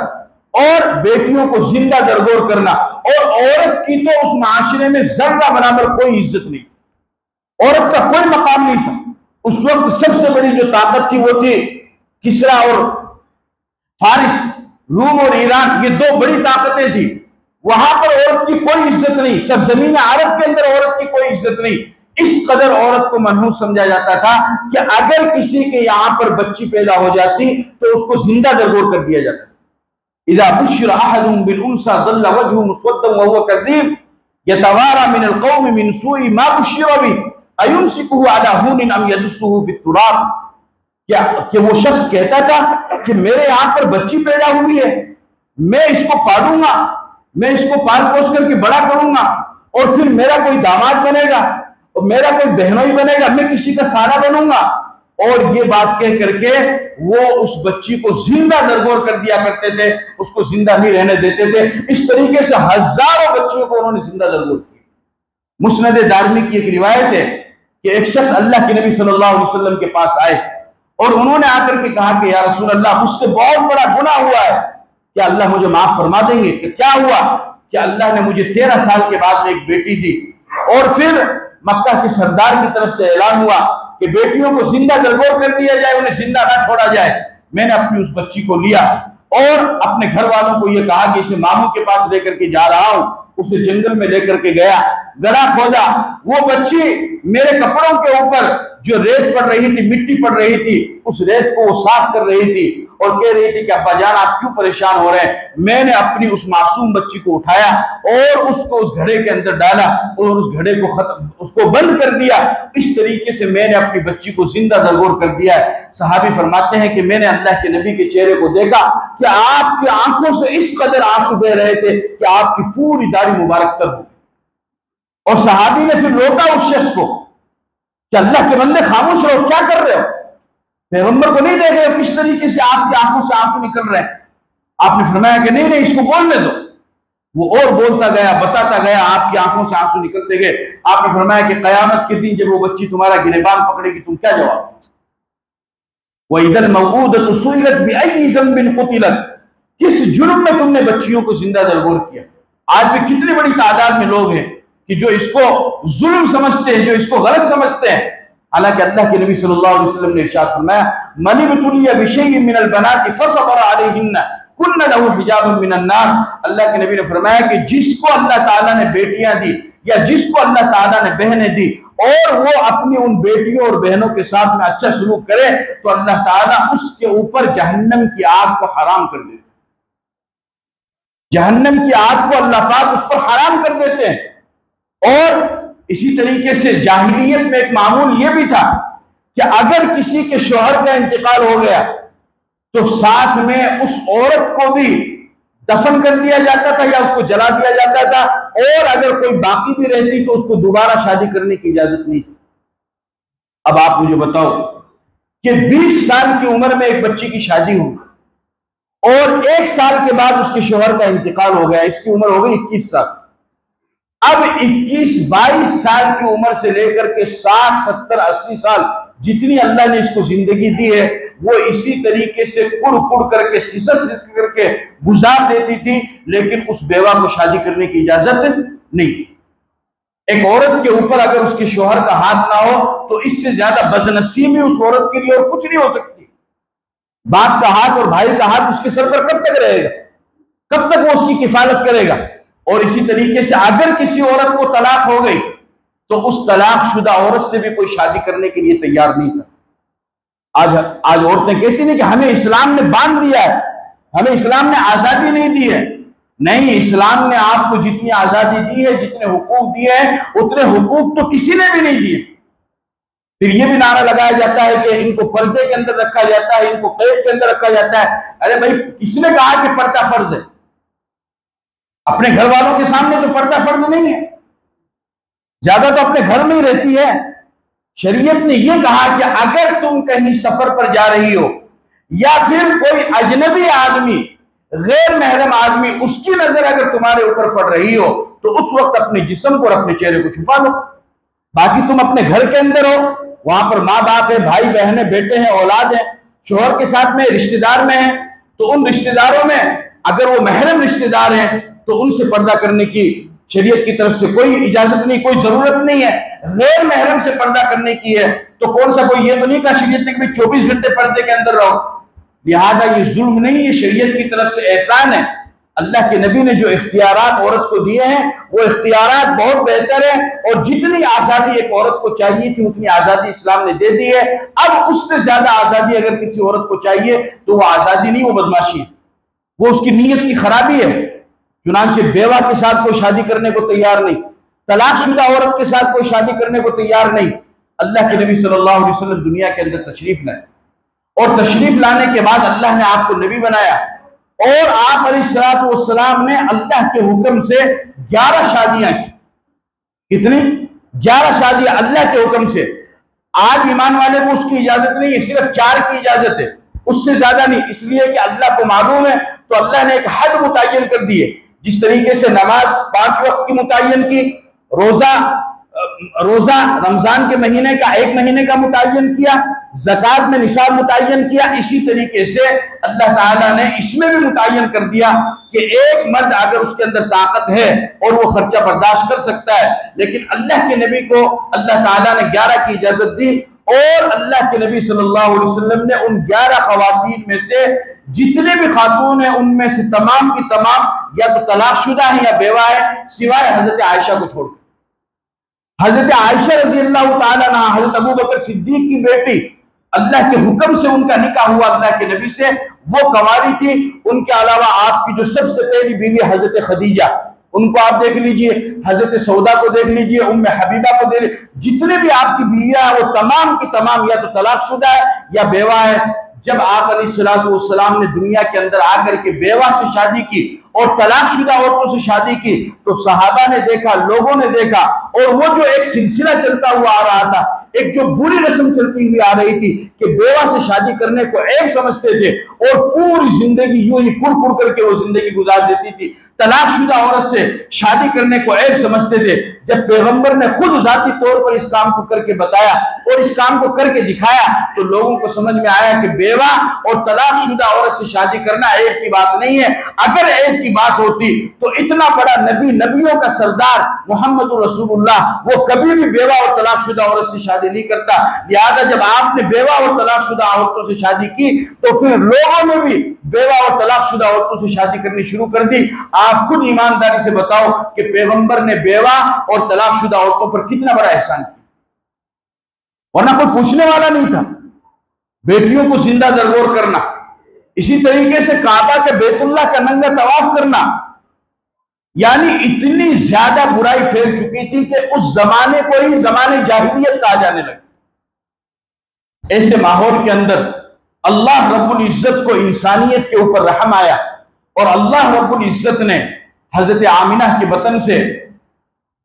और बेटियों को जिंदा दरगोर करना, और औरत की तो उस माशरे में जर्रा बराबर कोई इज्जत नहीं, औरत का कोई मकाम नहीं था। उस वक्त सबसे बड़ी जो ताकत थी वो थी किसरा और फारिस, रूम और ईरान, ये दो बड़ी ताकतें थी। वहां पर औरत की कोई इज्जत नहीं, सरजमीन अरब के अंदर औरत की कोई इज्जत नहीं। इस कदर औरत को मनहूस समझा जाता था कि अगर किसी के यहां पर बच्ची पैदा हो जाती तो उसको जिंदा दरगोर कर दिया जाता। इज़ा बुश्शिरा अहदुहुम बिल उन्सा ज़ल्ला वजहुहु मुस्वद्दन व हुवा कज़ीम यतवारा मिनल क़ौमि मिन सूइ मा बुश्शिरा बिही अयुमसिकुहु अला हुनिन अम यदुस्सुहु फित तुराब। क्या कि वो शख्स कहता था कि मेरे यहां पर बच्ची पैदा हुई है, मैं इसको पालूंगा, मैं इसको पाल पोस करके बड़ा करूंगा और फिर मेरा कोई दामाद बनेगा और मेरा कोई बहनोई बनेगा, मैं किसी का सारा बनूंगा। और ये बात कह करके वो उस बच्ची को जिंदा दरगोर कर दिया करते थे, उसको जिंदा नहीं रहने देते थे। इस तरीके से हजारों बच्चियों को उन्होंने जिंदा दरगोर किया। मुस्नद दारमी की एक रिवायत है कि एक शख्स अल्लाह के नबी सल्लल्लाहु अलैहि वसल्लम के पास आए और उन्होंने आकर के कहा कि या रसूल अल्लाह, मुझसे बहुत बड़ा गुनाह हुआ है, क्या अल्लाह मुझे माफ फरमा देंगे? कि क्या हुआ? कि अल्लाह ने मुझे 13 साल के बाद में एक बेटी दी और फिर मक्का के सरदार की तरफ से ऐलान हुआ कि बेटियों को जिंदा दरगोर कर दिया जाए, उन्हें जिंदा ना छोड़ा जाए। मैंने अपनी उस बच्ची को लिया और अपने घर वालों को यह कहा कि इसे मामू के पास लेकर के जा रहा हूं। उसे जंगल में लेकर के गया, गड़ा खोदा, वो बच्ची मेरे कपड़ों के ऊपर जो रेत पड़ रही थी, मिट्टी पड़ रही थी, उस रेत को वो साफ कर रही थी और कह रही थी कि अब्बा जान आप क्यों परेशान हो रहे हैं। मैंने अपनी उस मासूम बच्ची को उठाया और उसको उस घड़े के अंदर डाला और उस घड़े को उसको बंद कर दिया। इस तरीके से मैंने अपनी बच्ची को जिंदा दरगोर कर दिया है। सहाबी फरमाते हैं कि मैंने अल्लाह के नबी के चेहरे को देखा कि आपकी आंखों से इस कदर आंसू बह रहे थे कि आपकी पूरी दाढ़ी मुबारक तर हो। और सहाबी ने फिर रोका उस शख्स को कि अल्लाह के बंदे खामोश रहो, क्या कर रहे हो, पैगंबर को नहीं देख रहे हो किस तरीके से आपकी आंखों से आंसू निकल रहे हैं। आपने फरमाया कि नहीं नहीं इसको बोलने दो। वो और बोलता गया, बताता गया, आपकी आंखों से आंसू निकलते गए। आपने फरमाया कि कयामत के दिन जब वो बच्ची तुम्हारा गिरेबान पकड़ेगी तुम क्या जवाब, वइदल मौऊदतु सुइलत बिअय्यि ज़ंबिन क़ुतिलत, किस जुर्म में तुमने बच्चियों को जिंदा दरगोर किया। आज भी कितनी बड़ी तादाद में लोग हैं कि जो इसको जुल्म समझते हैं, जो इसको गलत समझते हैं। हालांकि अल्लाह के नबी सल्लल्लाहु अलैहि वसल्लम ने इरशाद फरमाया मन इब्तुलिया बिशैइन मिनल बनाति फसबरा अलैहिन्ना कुन्ना लहू हिजाबन मिनन नार। अल्लाह के नबी ने फरमाया कि जिसको अल्लाह ताला ने बेटियां दी या जिसको अल्लाह ताला ने बहनें दी और वो अपनी उन बेटियों और बहनों के साथ में अच्छा सलूक करे तो अल्लाह ताला उसके ऊपर जहन्नम की आग को हराम कर देते। जहन्नम की आग को अल्लाह पाक उस पर हराम कर देते हैं। और इसी तरीके से जाहिलियत में एक मामूल यह भी था कि अगर किसी के शौहर का इंतकाल हो गया तो साथ में उस औरत को भी दफन कर दिया जाता था या उसको जला दिया जाता था। और अगर कोई बाकी भी रहती तो उसको दोबारा शादी करने की इजाजत नहीं थी। अब आप मुझे बताओ कि 20 साल की उम्र में एक बच्ची की शादी हुई और 1 साल के बाद उसके शौहर का इंतकाल हो गया। इसकी उम्र हो गई 21 साल। अब 21-22 साल की उम्र से लेकर के 60, 70, 80 साल जितनी अल्लाह ने इसको जिंदगी दी है वो इसी तरीके से कुड़ कुड़ करके सिसक करके गुजार देती थी, लेकिन उस बेवा को शादी करने की इजाजत नहीं। एक औरत के ऊपर अगर उसके शौहर का हाथ ना हो तो इससे ज्यादा बदनसीबी उस औरत के लिए और कुछ नहीं हो सकती। बाप का हाथ और भाई का हाथ उसके सर पर कब तक रहेगा, कब तक वो उसकी किफालत करेगा। और इसी तरीके से अगर किसी औरत को तलाक हो गई तो उस तलाकशुदा औरत से भी कोई शादी करने के लिए तैयार नहीं था। आज औरतें कहती नहीं कि हमें इस्लाम ने बांध दिया है, हमें इस्लाम ने आजादी नहीं दी है। नहीं, इस्लाम ने आपको जितनी आजादी दी है, जितने हुकूक दिए हैं, उतने हुकूक तो किसी ने भी नहीं दिए। फिर यह भी नारा लगाया जाता है कि इनको पर्दे के अंदर रखा जाता है, इनको कैद के अंदर रखा जाता है। अरे भाई, किसने कहा कि पर्दा फर्ज है? अपने घर वालों के सामने तो पर्दा फर्ज नहीं है, ज्यादा तो अपने घर में ही रहती है। शरीयत ने यह कहा कि अगर तुम कहीं सफर पर जा रही हो या फिर कोई अजनबी आदमी, गैर महरम आदमी, उसकी नजर अगर तुम्हारे ऊपर पड़ रही हो तो उस वक्त अपने जिस्म को और अपने चेहरे को छुपा लो। बाकी तुम अपने घर के अंदर हो, वहां पर माँ बाप है, भाई बहन है, बेटे हैं, औलाद है, शोहर के साथ में रिश्तेदार में है, तो उन रिश्तेदारों में अगर वो महरम रिश्तेदार हैं तो उनसे पर्दा करने की शरीयत की तरफ से कोई इजाजत नहीं, कोई जरूरत नहीं है। गैर महरम से पर्दा करने की है तो कौन सा कोई ये तो नहीं कहा शरीयत ने कि 24 घंटे पर्दे के अंदर रहो। लिहाजा ये जुल्म नहीं, ये शरीयत की तरफ से एहसान है। अल्लाह के नबी ने जो इख्तियारात औरत को दिए हैं वो इख्तियारात बहुत बेहतर है। और जितनी आजादी एक औरत को चाहिए थी उतनी आजादी इस्लाम ने दे दी है। अब उससे ज्यादा आजादी अगर किसी औरत को चाहिए तो वो आजादी नहीं, वो बदमाशी है, वो उसकी नीयत की खराबी है। चुनांचे बेवा के साथ कोई शादी करने को तैयार नहीं, तलाकशुदा औरत के साथ कोई शादी करने को तैयार नहीं। अल्लाह के नबी सल्लल्लाहु अलैहि वसल्लम दुनिया के अंदर तशरीफ लाए और तशरीफ लाने के बाद अल्लाह ने आपको नबी बनाया और आप अलैहिस्सलाम ने अल्लाह के हुक्म से 11 शादियां की। कितनी? 11 शादियां अल्लाह के हुक्म से। आज ईमान वाले को उसकी इजाजत नहीं है, सिर्फ 4 की इजाजत है, उससे ज्यादा नहीं। इसलिए कि अल्लाह को मालूम है तो अल्लाह ने एक हद मुतय्यन कर दी है। जिस तरीके से नमाज 5 वक्त की मुतय्यन की, रोजा रमजान के महीने का 1 महीने का मुतय्यन किया, ज़कात में निसाब मुतय्यन किया, इसी तरीके से अल्लाह ताला ने इसमें भी मुतय्यन कर दिया कि एक मर्द अगर उसके अंदर ताकत है और वो खर्चा बर्दाश्त कर सकता है। लेकिन अल्लाह के नबी को अल्लाह ताला ने 11 की इजाजत दी और अल्लाह के नबी सल्लल्लाहु अलैहि वसल्लम ने उन 11 खवातीन में से जितने भी खातून हैं उनमें से तमाम की तमाम या तो तलाकशुदा है या बेवा है, सिवाय हजरत आयशा को छोड़कर। हजरत आयशा रजी अल्लाह ताला अन्हा, हजरत अबू बकर सिद्दीक की बेटी, अल्लाह के हुक्म से उनका निकाह हुआ अल्लाह के नबी से, वो कंवारी थी। उनके अलावा आपकी जो सबसे पहली बीवी हजरत खदीजा, उनको आप देख लीजिए, हजरत सौदा को देख लीजिए, उम्मे हबीबा को देख लीजिए, जितने भी आपकी बीवियां हैं वो तमाम की तमाम या तो तलाकशुदा है या बेवा है। जब आप अलैहिस्सलाम ने दुनिया के अंदर आकर के बेवा से शादी की और तलाकशुदा औरतों से शादी की, तो सहाबा ने देखा, लोगों ने देखा, और वो जो एक सिलसिला चलता हुआ आ रहा था, एक जो बुरी रस्म चलती हुई आ रही थी कि बेवा से शादी करने को ऐब समझते थे और पूरी जिंदगी यूं ही कुड़ करके वो जिंदगी गुजार देती थी। तलाकशुदा औरत से शादी करने को ऐब समझते थे। जब पैगंबर ने खुद जाती तौर पर इस काम को करके बताया और इस काम को करके दिखाया, तो लोगों को समझ में आया कि बेवा और तलाकशुदा औरत से शादी करना ऐब की बात नहीं है। अगर ऐब की बात होती तो इतना बड़ा नबी, नबियों का सरदार मोहम्मद रसूलुल्लाह, वो कभी भी बेवा और तलाकशुदा औरत से शादी नहीं करता। लिहाजा जब आपने बेवा और तलाकशुदा औरतों से शादी की, तो फिर लोगों ने भी बेवा और तलाकशुदा औरतों से शादी करनी शुरू कर दी। आप खुद ईमानदारी से बताओ कि पैगंबर ने बेवा और तलाकशुदा औरतों पर कितना बड़ा एहसान किया, वरना कोई पूछने वाला नहीं था। बेटियों को जिंदा दरगोर करना, इसी तरीके से काबा के बैतुल्लाह का नंगा तवाफ करना, यानी इतनी ज्यादा बुराई फैल चुकी थी कि उस जमाने को ही जमाने जाहिलियत कहा जाने लगा। ऐसे माहौल के अंदर अल्लाह रब्बुल इज्जत को इंसानियत के ऊपर रहम आया और अल्लाह रब्बुल इज्जत ने हजरत आमिना के बतन से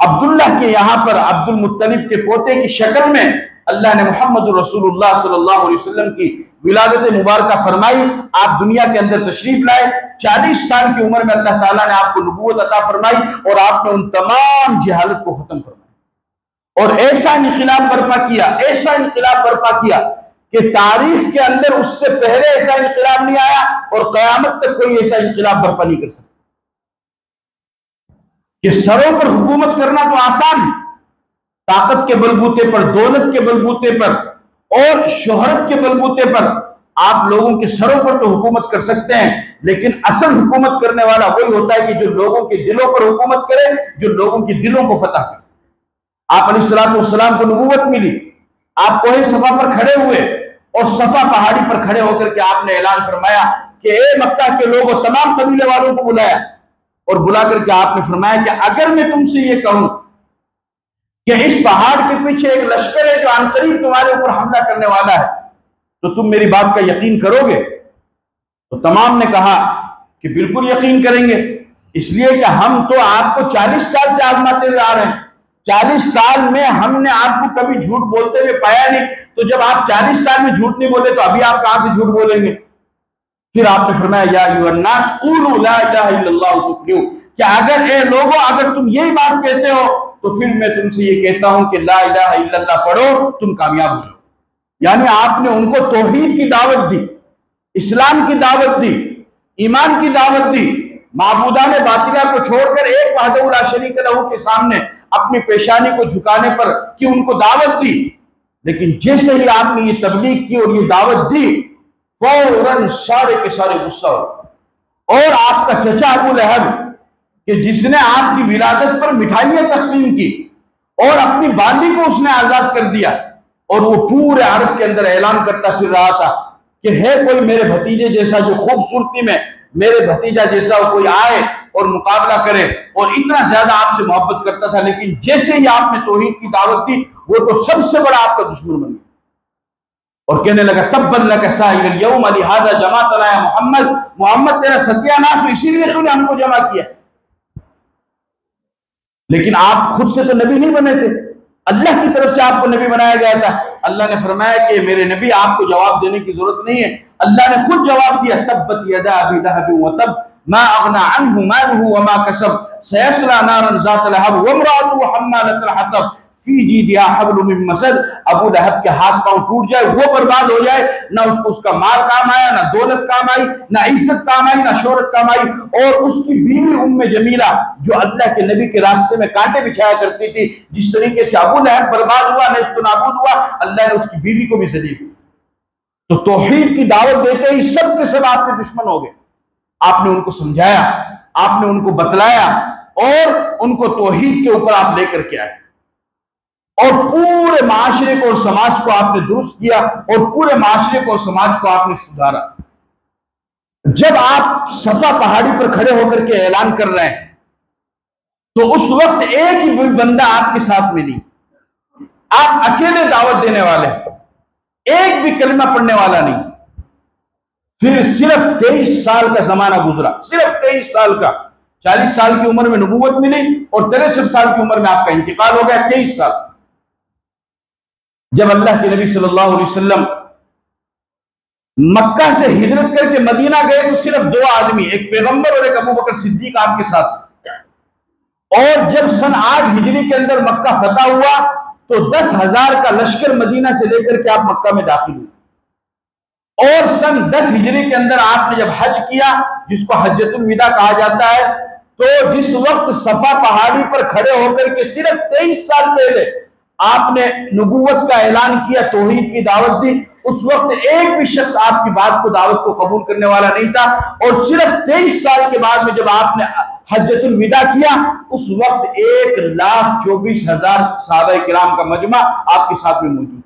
अब्दुल्लाह के यहां पर अब्दुल मुत्तलिब के पोते की शक्ल में अल्लाह ने मोहम्मद रसूलुल्लाह सल्लल्लाहु अलैहि वसल्लम की विलादत मुबारक फरमाई। आप दुनिया के अंदर तशरीफ लाए, 40 साल की उम्र में अल्लाह ताला ने आपको नबूवत अता फरमाई और आपने उन तमाम जहालत को खत्म फरमाया और ऐसा इनकलाब बर्पा किया, ऐसा इनकलाब बर्पा किया कि तारीख के अंदर उससे पहले ऐसा इनकलाब नहीं आया और कयामत तक कोई ऐसा इनकलाब बर्पा नहीं कर सकता। कि सरों पर हुकूमत करना तो आसान है, ताकत के बलबूते पर, दौलत के बलबूते पर और शोहरत के बलबूते पर आप लोगों के सरों पर तो हुकूमत कर सकते हैं, लेकिन असल हुकूमत करने वाला वही होता है कि जो लोगों के दिलों पर हुकूमत करे, जो लोगों के दिलों को फतह करे। आप अलैहिस्सलाम को नबूवत मिली, आप कोहे सफा पर खड़े हुए और सफा पहाड़ी पर खड़े होकर के आपने ऐलान फरमाया कि ए मक्का के लोगों, तमाम कबीले वालों को बुलाया और बुला करके आपने फरमाया कि अगर मैं तुमसे ये कहूं कि इस पहाड़ के पीछे एक लश्कर है जो आंतरिक तुम्हारे ऊपर हमला करने वाला है, तो तुम मेरी बात का यकीन करोगे? तो तमाम ने कहा कि बिल्कुल यकीन करेंगे, इसलिए कि हम तो आपको 40 साल से आजमाते हुए आ रहे हैं, 40 साल में हमने आपको कभी झूठ बोलते हुए पाया नहीं, तो जब आप 40 साल में झूठ नहीं बोले तो अभी आप कहां से झूठ बोलेंगे? फिर आपने फरमाया या अय्युहन्नास क़ूलू ला इलाहा इल्लल्लाह तुफ्लिहू, कि अगर ए लोगों, अगर तुम यही बात कहते हो तो फिर मैं तुमसे ये कहता हूं कि ला इलाहा इल्लल्लाह पढ़ो, तुम कामयाब हो जाओ। यानी आपने उनको तौहीद की दावत दी, इस्लाम की दावत दी, ईमान की दावत दी, माबूदाने बातिला को छोड़कर एक वहदहू ला शरीक लहू के सामने अपनी पेशानी को झुकाने पर कि उनको दावत दी। लेकिन जैसे ही आपने ये तबलीग की और ये दावत दी, फौरन सारे के सारे गुस्सा हो और आपका चचा अबू लहब कि जिसने आपकी विलादत पर मिठाइयां तकसीम की और अपनी बांदी को उसने आजाद कर दिया, और वो पूरे अरब के अंदर ऐलान करता फिर रहा था कि है कोई मेरे भतीजे जैसा जो खूबसूरती में मेरे भतीजा जैसा कोई आए और मुकाबला करे, और इतना ज्यादा आपसे मोहब्बत करता था। लेकिन जैसे ही आपने तौहीद की दावत दी, वो तो सबसे बड़ा आपका दुश्मन बन गया और कहने लगा तब्बन लका साइरल यौम लिहाजा जमातना या मोहम्मद, मोहम्मद तेरा सत्यानाश हो, इसीलिए तूने हमको जमा किया। लेकिन आप खुद से तो नबी नहीं बने थे, अल्लाह की तरफ से आपको नबी बनाया गया था। अल्लाह ने फरमाया कि मेरे नबी आपको जवाब देने की जरूरत नहीं है, अल्लाह ने खुद जवाब दिया तब्बत यदा अबी लहब व तब मा अगना अन्हु मालुहु व मा कसब सयस्ला नारन ज़ात लहब व इम्राअतुहु हम्मालतल हतब फी जीदिहा हब्लुम मिन मसद। अबू लहब के हाथ पांव टूट जाए, वो बर्बाद हो जाए, ना उसको उसका माल काम आया, ना दौलत काम आई, ना इज्जत काम आई, ना शोहरत काम आई, और उसकी बीवी उम्मे जमीला जो अल्लाह के नबी के रास्ते में कांटे बिछाया करती थी, जिस तरीके से अबू लहब बर्बाद हुआ, नेस्तनाबूद हुआ, अल्लाह ने उसकी बीवी को भी जलील किया। तो तौहीद की दावत देते ही सब के सब आपके दुश्मन हो गए। आपने उनको समझाया, आपने उनको बतलाया और उनको तौहीद के ऊपर आप लेकर के आए। और पूरे माशरे को और समाज को आपने दुरुस्त किया और पूरे माशरे को और समाज को आपने सुधारा। जब आप सफा पहाड़ी पर खड़े होकर के ऐलान कर रहे हैं तो उस वक्त एक ही बंदा आपके साथ में नहीं, आप अकेले दावत देने वाले, एक भी कलमा पढ़ने वाला नहीं। फिर सिर्फ 23 साल का जमाना गुजरा, सिर्फ 23 साल का। 40 साल की उम्र में नबूवत मिली और 63 साल की उम्र में आपका इंतकाल हो गया। 23 साल। जब अल्लाह के नबी सल्लल्लाहु अलैहि वसल्लम मक्का से हिजरत करके मदीना गए तो सिर्फ 2 आदमी, एक पैगंबर और एक अबू बकर सिद्दीक आपके साथ। और जब सन 8 हिजरी के अंदर मक्का फतह हुआ तो 10,000 का लश्कर मदीना से लेकर के आप मक्का में दाखिल हुए। और सन 10 हिजरी के अंदर आपने जब हज किया, जिसको हज्जतुल विदा कहा जाता है, तो जिस वक्त सफा पहाड़ी पर खड़े होकर के सिर्फ 23 साल पहले आपने नबूवत का ऐलान किया, तौहीद की दावत दी, उस वक्त एक भी शख्स आपकी बात को, दावत को कबूल करने वाला नहीं था। और सिर्फ 23 साल के बाद में जब आपने हज्जतुल विदा किया, उस वक्त 1,24,000 सहाबा किराम का मजमा आपके साथ में मौजूद।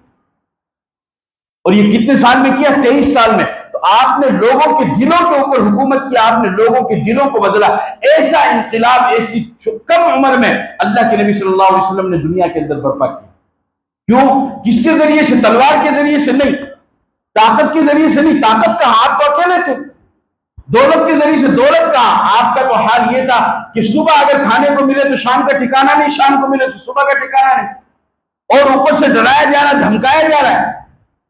और ये कितने साल में किया? 23 साल में। तो आपने लोगों के दिलों के ऊपर हुकूमत की, आपने लोगों के दिलों को बदला। ऐसा इंकिलाब ऐसी कम उम्र में अल्लाह के नबी सल्लल्लाहु अलैहि वसल्लम ने दुनिया के अंदर बर्पा किया। क्यों? किसके जरिए से? तलवार के जरिए से नहीं, ताकत के जरिए से नहीं। ताकत का हाथ तो अकेले थे, दौलत के जरिए से दौलत का। आपका तो हाल ये था कि सुबह अगर खाने को मिले तो शाम का ठिकाना नहीं, शाम को मिले तो सुबह का ठिकाना नहीं, और ऊपर से डराया जा रहा, धमकाया जा रहा है।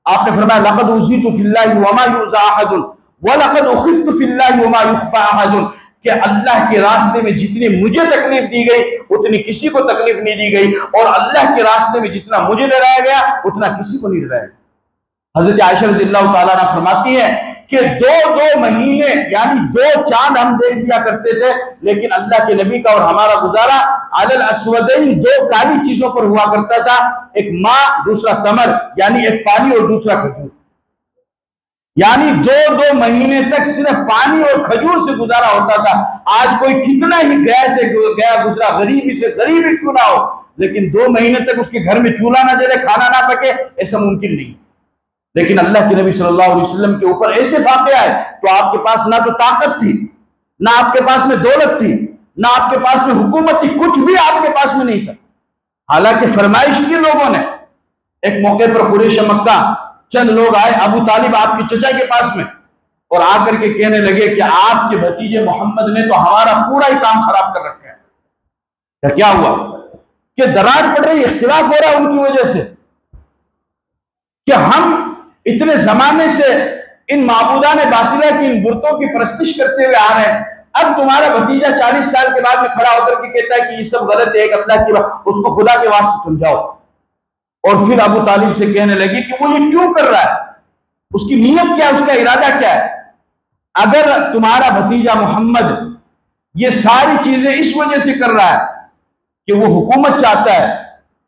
आपने फरमाया लक़द उज़ीतु फ़िल्लाहि वमा युज़ा अहदुन व लक़द उख़िफ़्तु फ़िल्लाहि वमा युख़फ़ा अहदुन, कि अल्लाह के रास्ते में जितनी मुझे तकलीफ दी गई उतनी किसी को तकलीफ नहीं दी गई, और अल्लाह के रास्ते में जितना मुझे डराया गया उतना किसी को नहीं डराया गया। हज़रत आयशा रज़ियल्लाहु ताला अन्हा फरमाती है कि 2-2 महीने यानी 2 चांद हम देख लिया करते थे, लेकिन अल्लाह के नबी का और हमारा गुजारा अलल अस्वदैन, 2 काली चीजों पर हुआ करता था। एक माँ, दूसरा तमर यानी एक पानी और दूसरा खजूर। यानी 2-2 महीने तक सिर्फ पानी और खजूर से गुजारा होता था। आज कोई कितना ही गया गुजरा, गरीबी से गरीब ही क्यों ना हो, लेकिन 2 महीने तक उसके घर में चूल्हा ना जले, खाना ना पके, ऐसा मुमकिन नहीं। लेकिन अल्लाह के नबी सल्लल्लाहु अलैहि वसल्लम के ऊपर ऐसे वाक़े आए तो आपके पास ना तो ताकत थी, ना आपके पास में दौलत थी, ना आपके पास में हुकूमत थी, कुछ भी आपके पास में नहीं था। हालांकि फरमाइश की लोगों ने, एक मौके पर कुरैश मक्का चंद लोग आए अबू तालिब आपके चचा के पास में, और आकर के कहने लगे कि आपके भतीजे मोहम्मद ने तो हमारा पूरा ही काम खराब कर रखा है। क्या हुआ? कि दरार पड़ रही, इख्तिलाफ हो रहा है उनकी वजह से, कि हम इतने जमाने से इन माबूदा ने बातिला की, इन बुतों की परस्तिश करते हुए आ रहे हैं। अब तुम्हारा भतीजा 40 साल के बाद में खड़ा होकर के कहता है कि ये सब गलत है, एक अल्लाह की बात, उसको खुदा के वास्ते समझाओ। और फिर अबू तालिब से कहने लगे कि वो ये क्यों कर रहा है, उसकी नीयत क्या है, उसका इरादा क्या है। अगर तुम्हारा भतीजा मोहम्मद ये सारी चीजें इस वजह से कर रहा है कि वो हुकूमत चाहता है,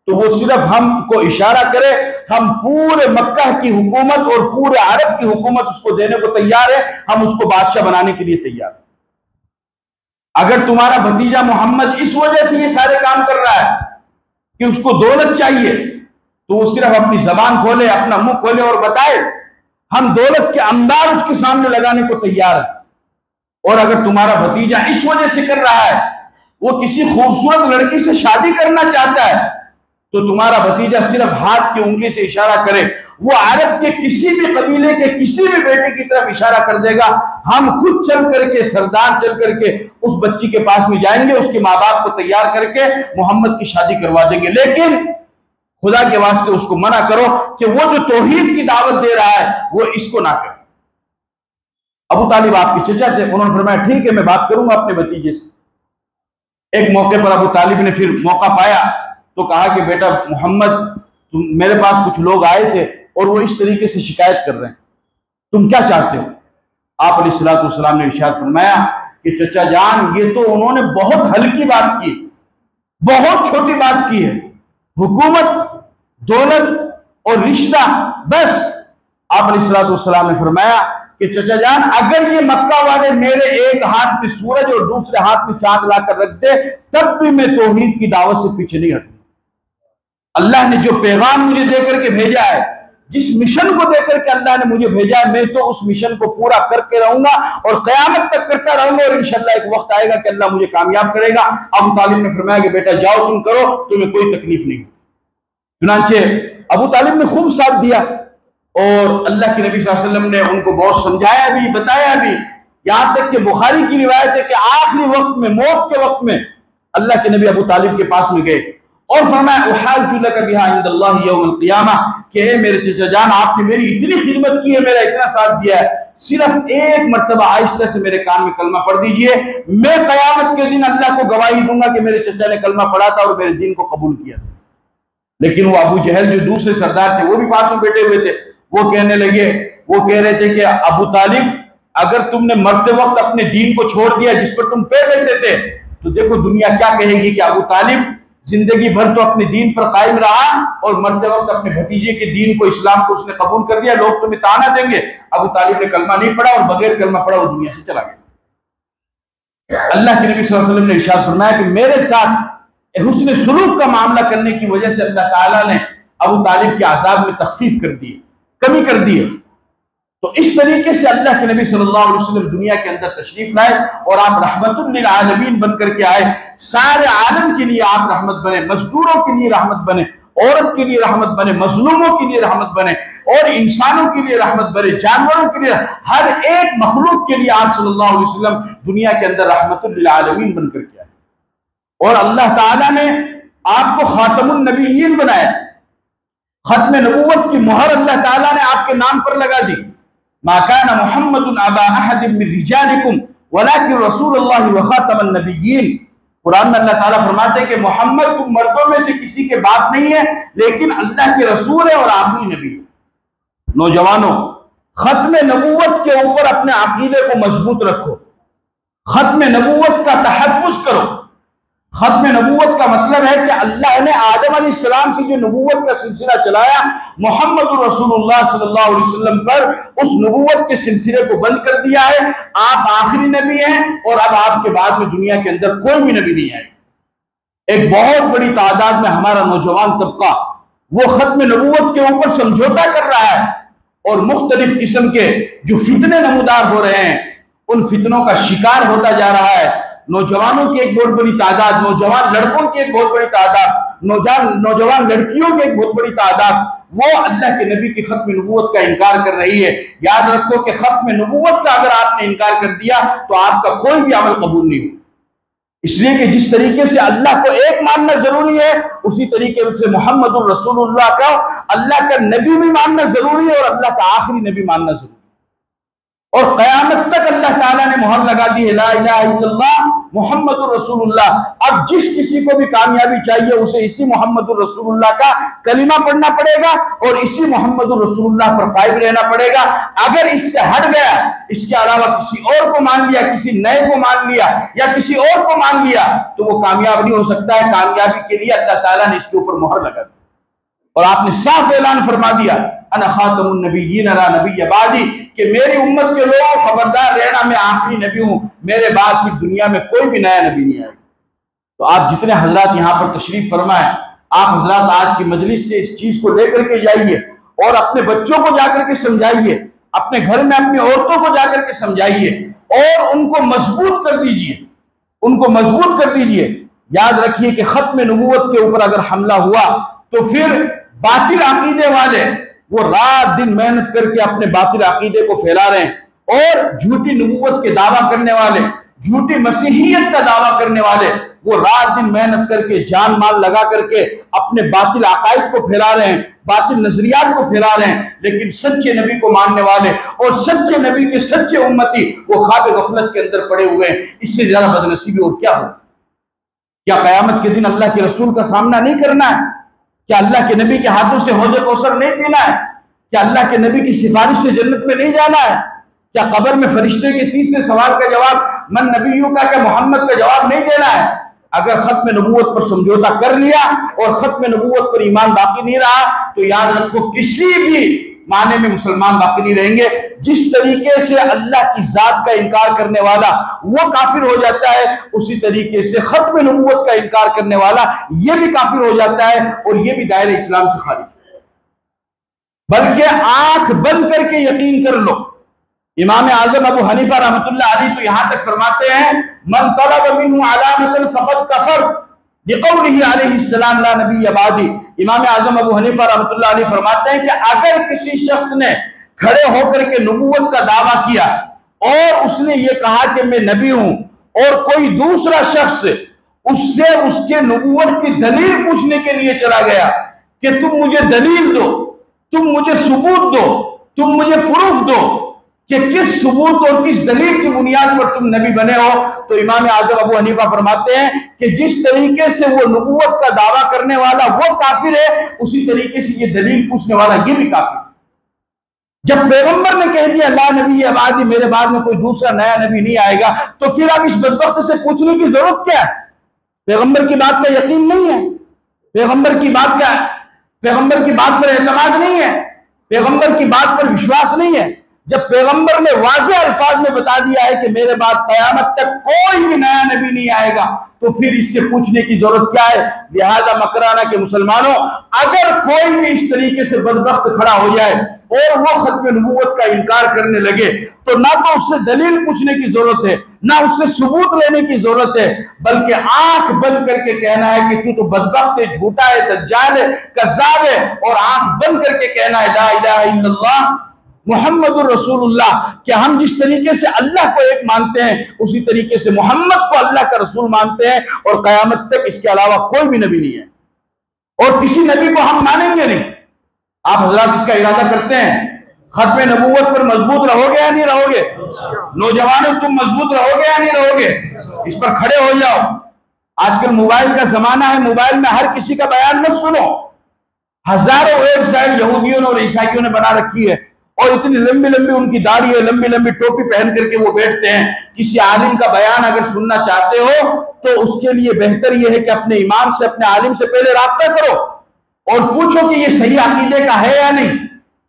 तो वो सिर्फ हमको इशारा करे, हम पूरे मक्का की हुकूमत और पूरे अरब की हुकूमत उसको देने को तैयार है, हम उसको बादशाह बनाने के लिए तैयार। अगर तुम्हारा भतीजा मोहम्मद इस वजह से ये सारे काम कर रहा है कि उसको दौलत चाहिए, तो वो सिर्फ अपनी जबान खोले, अपना मुंह खोले और बताए, हम दौलत के अंबार उसके सामने लगाने को तैयार है। और अगर तुम्हारा भतीजा इस वजह से कर रहा है, वो किसी खूबसूरत लड़की से शादी करना चाहता है, तो तुम्हारा भतीजा सिर्फ हाथ की उंगली से इशारा करे, वो अरब के किसी भी कबीले के किसी भी बेटे की तरफ इशारा कर देगा, हम खुद चल करके, सरदार चल करके उस बच्ची के पास में जाएंगे, उसके माँ बाप को तैयार करके मोहम्मद की शादी करवा देंगे। लेकिन खुदा के वास्ते उसको मना करो कि वो जो तौहीद की दावत दे रहा है वो इसको ना करे। अबू तालिब आपके चचा थे, उन्होंने फरमाया ठीक है, मैं बात करूंगा अपने भतीजे से। एक मौके पर अबू तालिब ने फिर मौका पाया तो कहा कि बेटा मोहम्मद, मेरे पास कुछ लोग आए थे और वो इस तरीके से शिकायत कर रहे हैं, तुम क्या चाहते हो? आप अलैहिस्सलातु वस्सलाम ने इरशाद फरमाया कि चचा जान, ये तो उन्होंने बहुत हल्की बात की, बहुत छोटी बात की है, हुकूमत, दौलत और रिश्ता, बस। आप अलैहिस्सलातु वस्सलाम ने फरमाया कि चचा जान, अगर ये मक्का वाले मेरे एक हाथ में सूरज और दूसरे हाथ में चांद लाकर रख दे, तब भी मैं तौहीद की दावत से पीछे नहीं हटूंगा। अल्लाह ने जो पैगाम मुझे देकर के भेजा है, जिस मिशन को देकर के अल्लाह ने मुझे भेजा है, मैं तो उस मिशन को पूरा करके रहूंगा और क़यामत तक करता रहूंगा और इंशाअल्लाह एक वक्त आएगा कि अल्लाह मुझे कामयाब करेगा। अबू तालिब ने फरमाया कि बेटा जाओ, तुम करो, तुम्हें कोई तकलीफ नहीं। चुनांचे अबू तालिब ने खूब साथ दिया और अल्लाह के नबी सल्लल्लाहु अलैहि वसल्लम ने उनको बहुत समझाया भी, बताया भी। यहां तक कि बुखारी की रिवायत है कि आखिरी वक्त में, मौत के वक्त में अल्लाह के नबी अबू तालिब के पास में गए और फरमाया उहाज्जु लका बिहा इंदल्लाहि यौमल क़ियामा, कि मेरे चचा जान, आपने मेरी इतनी खिदमत की है, मेरा इतना साथ दिया है, सिर्फ एक मर्तबा आहिस्ता से मेरे कान में कलमा पढ़ दीजिए, मैं क़यामत के दिन अल्लाह को गवाही दूंगा कि मेरे चचा ने कलमा पढ़ा था और मेरे दीन को कबूल किया। लेकिन वो अबू जहल जो दूसरे सरदार थे, वो भी पास में बैठे हुए थे। वो कहने लगे, वो कह रहे थे कि अबू तालिब, अगर तुमने मरते वक्त अपने दीन को छोड़ दिया जिस पर तुम पहले से थे, तो देखो दुनिया क्या कहेगी कि अबू तालिब जिंदगी भर तो अपने दीन पर कायम रहा और मरते वक्त अपने भतीजे के दीन को, इस्लाम को उसने कबूल कर लिया, लोग तुम्हें ताना देंगे। अबू तालिब ने कलमा नहीं पढ़ा और बगैर कलमा पढ़ा वो दुनिया से चला गया। अल्लाह के नबी सल्लल्लाहु अलैहि वसल्लम ने इरशाद फरमाया कि मेरे साथ हुस्न सुलूक का मामला करने की वजह से अल्लाह ताला ने अबू तालिब के अज़ाब में तखफीफ कर दी, कमी कर दी। तो इस तरीके से अल्लाह के नबी सल्लल्लाहु अलैहि वसल्लम दुनिया के अंदर तशरीफ लाए और आप रहमतुल लिल आलमीन बनकर के आए। सारे आलम के लिए आप रहमत बने, मजदूरों के लिए रहमत बने, औरत के लिए रहमत बने, मजलूमों के लिए रहमत बने और इंसानों के लिए रहमत बने, जानवरों के लिए, हर एक मखलूक के लिए आप सल्लल्लाहु अलैहि वसल्लम दुनिया के अंदर रहमतुल लिल आलमीन बनकर के आए। और अल्लाह ताला ने आपको खातमुन नबिय्यीन बनाया। खत्म नबूवत की मोहर अल्लाह ताला ने आपके नाम पर लगा दी। मा काना मुहम्मदुन अबा अहदिन मिन रिजालिकुम वलाकिन रसूलुल्लाह व खातमुन नबिय्यीन। कुरान में अल्लाह ताला फरमाते हैं कि मोहम्मद तुम मर्दों में से किसी के बाप नहीं है, लेकिन अल्लाह के रसूल है और आखिरी नबी है। नौजवानों, खत्म नबूवत के ऊपर अपने अकीदे को मजबूत रखो, खत्म नबूवत का तहफ्फुज करो। खत्म नबूवत का मतलब है कि अल्लाह ने आदम अलैहिस्सलाम से जो नबूवत का सिलसिला चलाया मोहम्मद रसूलुल्लाह सल्लल्लाहु अलैहि वसल्लम पर, उस नबूवत के सिलसिले को बंद कर दिया है। आप आखिरी नबी हैं और अब आपके बाद में दुनिया के अंदर कोई भी नबी नहीं आए। एक बहुत बड़ी तादाद में हमारा नौजवान तबका वो खत्म नबूवत के ऊपर समझौता कर रहा है और मुख्तलिफ किस्म के जो फितने नमूदार हो रहे हैं उन फितनों का शिकार होता जा रहा है। नौजवानों की एक बहुत बड़ी तादाद, नौजवान लड़कों की एक बहुत बड़ी तादाद, नौजवान लड़कियों की एक बहुत बड़ी तादाद वो अल्लाह के नबी की खत्म नबूवत का इनकार कर रही है। याद रखो कि खत्म नबूवत का अगर आपने इनकार कर दिया तो आपका कोई भी अमल कबूल नहीं हो। इसलिए कि जिस तरीके से अल्लाह को एक मानना जरूरी है, उसी तरीके से मोहम्मदुर रसूलुल्लाह का, अल्लाह का नबी भी मानना जरूरी है और अल्लाह का आखिरी नबी मानना जरूरी है। और कयामत तक अल्लाह ताला ने मोहर लगा दी है ला इलाहा इल्लल्लाह मुहम्मदुर रसूलुल्लाह। अब जिस किसी को भी कामयाबी चाहिए उसे इसी मोहम्मदुर रसूलुल्लाह का कलीमा पढ़ना पड़ेगा और इसी मोहम्मदुर रसूलुल्लाह पर कायम रहना पड़ेगा। अगर इससे हट गया, इसके अलावा किसी और को मान लिया, किसी नए को मान लिया या किसी और को मान लिया, तो वो कामयाब नहीं हो सकता है। कामयाबी के लिए अल्लाह ताला ने इसके ऊपर मोहर लगा दी और आपने साफ ऐलान फरमा दिया अना खातमुन नबिय्यीन ला नबिय्य बादी, कि मेरी उम्मत के लोग खबरदार रहना, मैं आखिरी नबी हूं, मेरे बाद फिर दुनिया में कोई भी नया नबी नहीं आएगा। तो आप जितने हजरात यहाँ पर तशरीफ फरमाए, आप हजरात आज की मजलिस से इस चीज को लेकर के जाइए और अपने बच्चों को जाकर के समझाइए, अपने घर में अपनी औरतों को जाकर के समझाइए और उनको मजबूत कर दीजिए, उनको मजबूत कर दीजिए। याद रखिए कि खत्म नबूवत के ऊपर अगर हमला हुआ तो फिर बातिल अकीदे वाले वो रात दिन मेहनत करके अपने बातिल अकीदे को फैला रहे हैं और झूठी नबूवत के दावा करने वाले, झूठी मसीहियत का दावा करने वाले वो रात दिन मेहनत करके जान माल लगा करके अपने बातिल अकायद को फैला रहे हैं, बातिल नजरियात को फैला रहे हैं। लेकिन सच्चे नबी को मानने वाले और सच्चे नबी के सच्चे उम्मती वो ख्वाब गफलत के अंदर पड़े हुए हैं। इससे ज्यादा बदनसीबी और क्या हो? क्या कयामत के दिन अल्लाह के रसूल का सामना नहीं करना है? क्या अल्लाह के नबी के हाथों से हौज़े कौसर नहीं पीना है? क्या अल्लाह के नबी की सिफारिश से जन्नत में नहीं जाना है? क्या कब्र में फरिश्ते के तीसरे सवाल का जवाब मन नबियों का क्या मोहम्मद का जवाब नहीं देना है? अगर खत्म नबूवत पर समझौता कर लिया और खत्म नबूवत पर ईमान बाकी नहीं रहा तो याद रखो किसी भी माने में मुसलमान बाकी नहीं रहेंगे। जिस तरीके से अल्लाह की जात का इनकार करने वाला वो काफिर हो जाता है, उसी तरीके से खत्म नबूवत का इनकार करने वाला ये भी काफिर हो जाता है और ये भी दायरे इस्लाम से खारिज। बल्कि आंख बंद करके यकीन कर लो, इमाम आजम अबू हनीफा रहमतुल्लाह अलैह तो यहां तक फरमाते हैं, मन तलब मिन्हु अलामतन फक़द कफर बिक़ौलिही अलैहि सलाम ला नबी बादी। इमाम आजम अबू हनीफा रहमतुल्लाह अलैह फरमाते हैं कि अगर किसी शख्स ने खड़े होकर के नबूवत का दावा किया और उसने ये कहा कि मैं नबी हूं, और कोई दूसरा शख्स उससे उसके नबूवत की दलील पूछने के लिए चला गया कि तुम मुझे दलील दो, तुम मुझे सबूत दो, तुम मुझे प्रूफ दो कि किस सबूत और किस दलील की बुनियाद पर तुम नबी बने हो, तो इमाम आजम अबू हनीफा फरमाते हैं कि जिस तरीके से वो नबूवत का दावा करने वाला वो काफिर है, उसी तरीके से ये दलील पूछने वाला ये भी काफिर। जब पैगंबर ने कह दिया ला नबी बादी, मेरे बाद में कोई दूसरा नया नबी नहीं आएगा, तो फिर अब इस बदबख्त से पूछने की जरूरत क्या है? पैगंबर की बात का यकीन नहीं है, पैगंबर की बात पर एतमाद नहीं है, पैगंबर की बात पर विश्वास नहीं है। जब पैगंबर ने वाज़ेह अल्फाज में बता दिया है कि मेरे बाद कयामत तक कोई भी नया नबी नहीं आएगा, तो फिर इससे पूछने की जरूरत क्या है? लिहाजा मकराना के मुसलमानों, अगर कोई भी इस तरीके से बदबख्त खड़ा हो जाए और वो खत्म नबूवत का इनकार करने लगे, तो ना तो उससे दलील पूछने की जरूरत है, ना उससे सबूत लेने की जरूरत है, बल्कि आंख बंद करके कहना है कि तू तो बदबख्त है, झूठा है, दज्जाल है, कज़्ज़ाब है, और आंख बंद करके कहना है ला इलाहा इल्लल्लाह मुहम्मदुर रसूलुल्लाह। कि हम जिस तरीके से अल्लाह को एक मानते हैं, उसी तरीके से मोहम्मद को अल्लाह का रसूल मानते हैं, और कयामत तक इसके अलावा कोई भी नबी नहीं है और किसी नबी को हम मानेंगे नहीं। आप हजरात इसका इरादा करते हैं, खत्म नबूवत पर मजबूत रहोगे या नहीं रहोगे? नौजवानों, तुम मजबूत रहोगे या नहीं रहोगे? इस पर खड़े हो जाओ। आजकल मोबाइल का जमाना है, मोबाइल में हर किसी का बयान मत सुनो। हजारों वेबसाइट यहूदियों ने और ईसाइयों ने बना रखी है, और इतनी लंबी लंबी उनकी दाढ़ी है, लंबी लंबी टोपी पहन करके वो बैठते हैं। किसी आलिम का बयान अगर सुनना चाहते हो तो उसके लिए बेहतर ये है कि अपने इमाम से, अपने आलिम से पहले राब्ता करो और पूछो कि ये सही अकीदे का है या नहीं,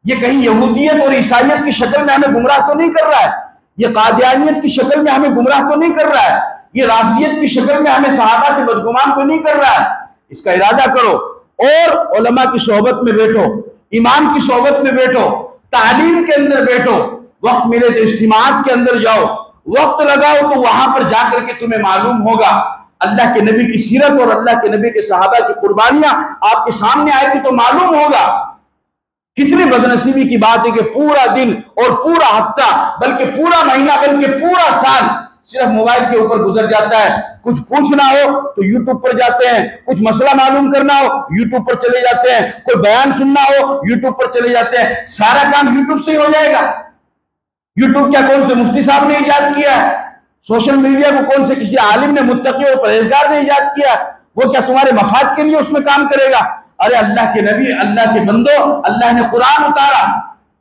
ये कहीं यहूदियत और ईसाइयत की शक्ल में हमें गुमराह तो नहीं कर रहा है, ये कादियानियत की शक्ल में हमें गुमराह तो नहीं कर रहा है, ये राफियत की शक्ल में हमें सहाबा से बदगुमान तो नहीं कर रहा है। इसका इरादा करो और उलमा की सोहबत में बैठो, इमाम की सोहबत में बैठो, तालीम के अंदर बैठो, वक्त मिले तो इज्तिमात के अंदर जाओ, वक्त लगाओ तो वहां पर जाकर के तुम्हें मालूम होगा अल्लाह के नबी की सीरत और अल्लाह के नबी के सहाबा की कुर्बानियां आपके सामने आएगी, तो मालूम होगा। कितनी बदनसीबी की बात है कि पूरा दिन और पूरा हफ्ता, बल्कि पूरा महीना, बल्कि पूरा साल सिर्फ मोबाइल के ऊपर गुजर जाता है। कुछ पूछना हो तो यूट्यूब पर जाते हैं, कुछ मसला मालूम करना हो यूट्यूब पर चले जाते हैं, कोई बयान सुनना हो यूट्यूब पर चले जाते हैं। सारा काम यूट्यूब से ही हो जाएगा। यूट्यूब क्या कौन से मुफ्ती साहब ने इजाद किया है? सोशल मीडिया को कौन से किसी आलिम ने, मुत्तकी और परहेजगार ने इजाद किया? वो क्या तुम्हारे मफाद के लिए उसमें काम करेगा? अरे अल्लाह के नबी, अल्लाह के बंदो, अल्लाह ने कुरान उतारा।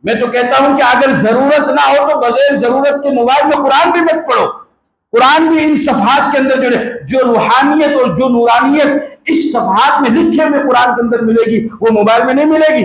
मैं तो कहता हूं कि अगर जरूरत ना हो तो बगैर जरूरत के मोबाइल में कुरान भी मत पढ़ो। कुरान भी इन सफहात के अंदर जो रूहानियत और जो नूरानियत इस सफहात में लिखे हुए कुरान के अंदर मिलेगी, वो मोबाइल में नहीं मिलेगी।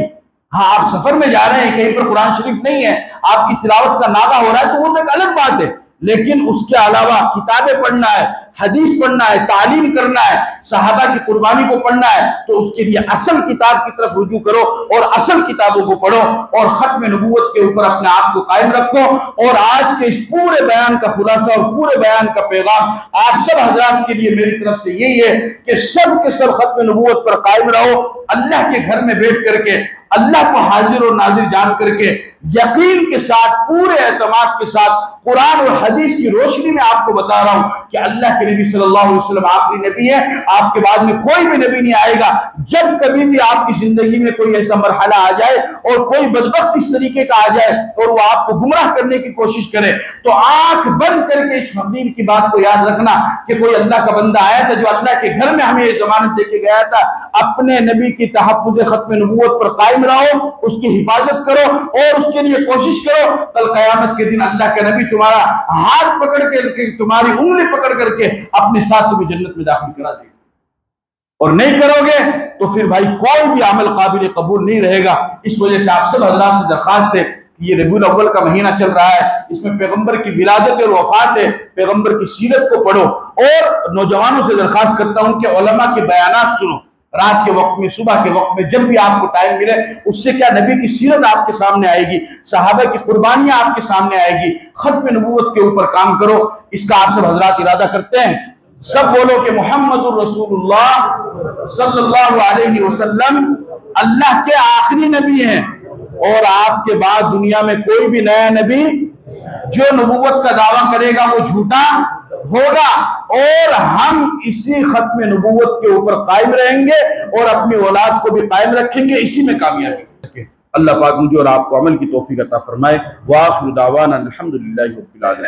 हाँ, आप सफर में जा रहे हैं, कहीं पर कुरान शरीफ नहीं है, आपकी तिलावत का नागा हो रहा है, तो वो तो एक अलग बात है, लेकिन उसके अलावा किताबें पढ़ना है, हदीस पढ़ना है, तालीम करना है, सहाबा की कुर्बानी को पढ़ना है, तो उसके लिए असल किताब की तरफ रुजू करो और असल किताबों को पढ़ो और खत्म नबूवत के ऊपर अपने आप को कायम रखो। और आज के इस पूरे बयान का खुलासा और पूरे बयान का पैगाम आप सब हजरात के लिए मेरी तरफ से यही है कि सब के सब खत्म नबूवत पर कायम रहो। अल्लाह के घर में बैठ करके अल्लाह को हाजिर और नाजिर जान करके यकीन के साथ, पूरे एतमाद के साथ कुरान और हदीस की रोशनी में आपको बता रहा हूं कि अल्लाह के नबी सल्लल्लाहु अलैहि वसल्लम आखिरी नबी है, आपके बाद में कोई भी नबी नहीं आएगा। जब कभी भी आपकी जिंदगी में कोई ऐसा मरहला आ जाए और कोई बदबख्त इस तरीके का आ जाए और वो आपको गुमराह करने की कोशिश करे, तो आंख बंद करके इस फकीर की बात को याद रखना कि कोई अल्लाह का बंदा आया था जो अल्लाह के घर में हमें ये जमानत देके गया था, अपने नबी की तहफ्फुज़ खत्म नबूवत पर कायम रहो, उसकी हिफाजत करो और उसके लिए कोशिश करो। कल कयामत के दिन अल्लाह का नबी तुम्हारा हाथ पकड़ के, तुम्हारी उंगली पकड़ करके अपने साथ तुम्हें जन्नत में दाखिल करा देगा। और नहीं करोगे तो फिर भाई कोई भी अमल काबिल कबूल नहीं रहेगा। इस वजह से आप सब हजरात से दरखास्त है कि ये रबीउल अव्वल का महीना चल रहा है, इसमें पैगंबर की विलादत और वफात है, पैगंबर की सीरत को पढ़ो। और नौजवानों से दरखास्त करता हूं कि उलमा के बयानात सुनो, रात के वक्त में, सुबह के वक्त में, जब भी आपको टाइम मिले। उससे क्या, नबी की सीरत आपके सामने आएगी, सहाबा की कुर्बानियां आपके सामने आएगी, खत्म नबूवत के ऊपर काम करो। इसका आप सब हजरात इरादा करते हैं? सब बोलो कि मोहम्मदुर रसूलुल्लाह सल्लल्लाहु अलैहि वसल्लम अल्लाह के आखिरी नबी हैं, और आपके बाद दुनिया में कोई भी नया नबी जो नबूवत का दावा करेगा वो झूठा होगा। और हम इसी खत्म नबूवत के ऊपर कायम रहेंगे और अपनी औलाद को भी कायम रखेंगे, इसी में कामयाबी। अल्लाह पाक मुझे और आपको अमल की तौफीक अता फरमाए। व आखिरु दावाना अल्हम्दुलिल्लाहि रब्बिल आलमीन।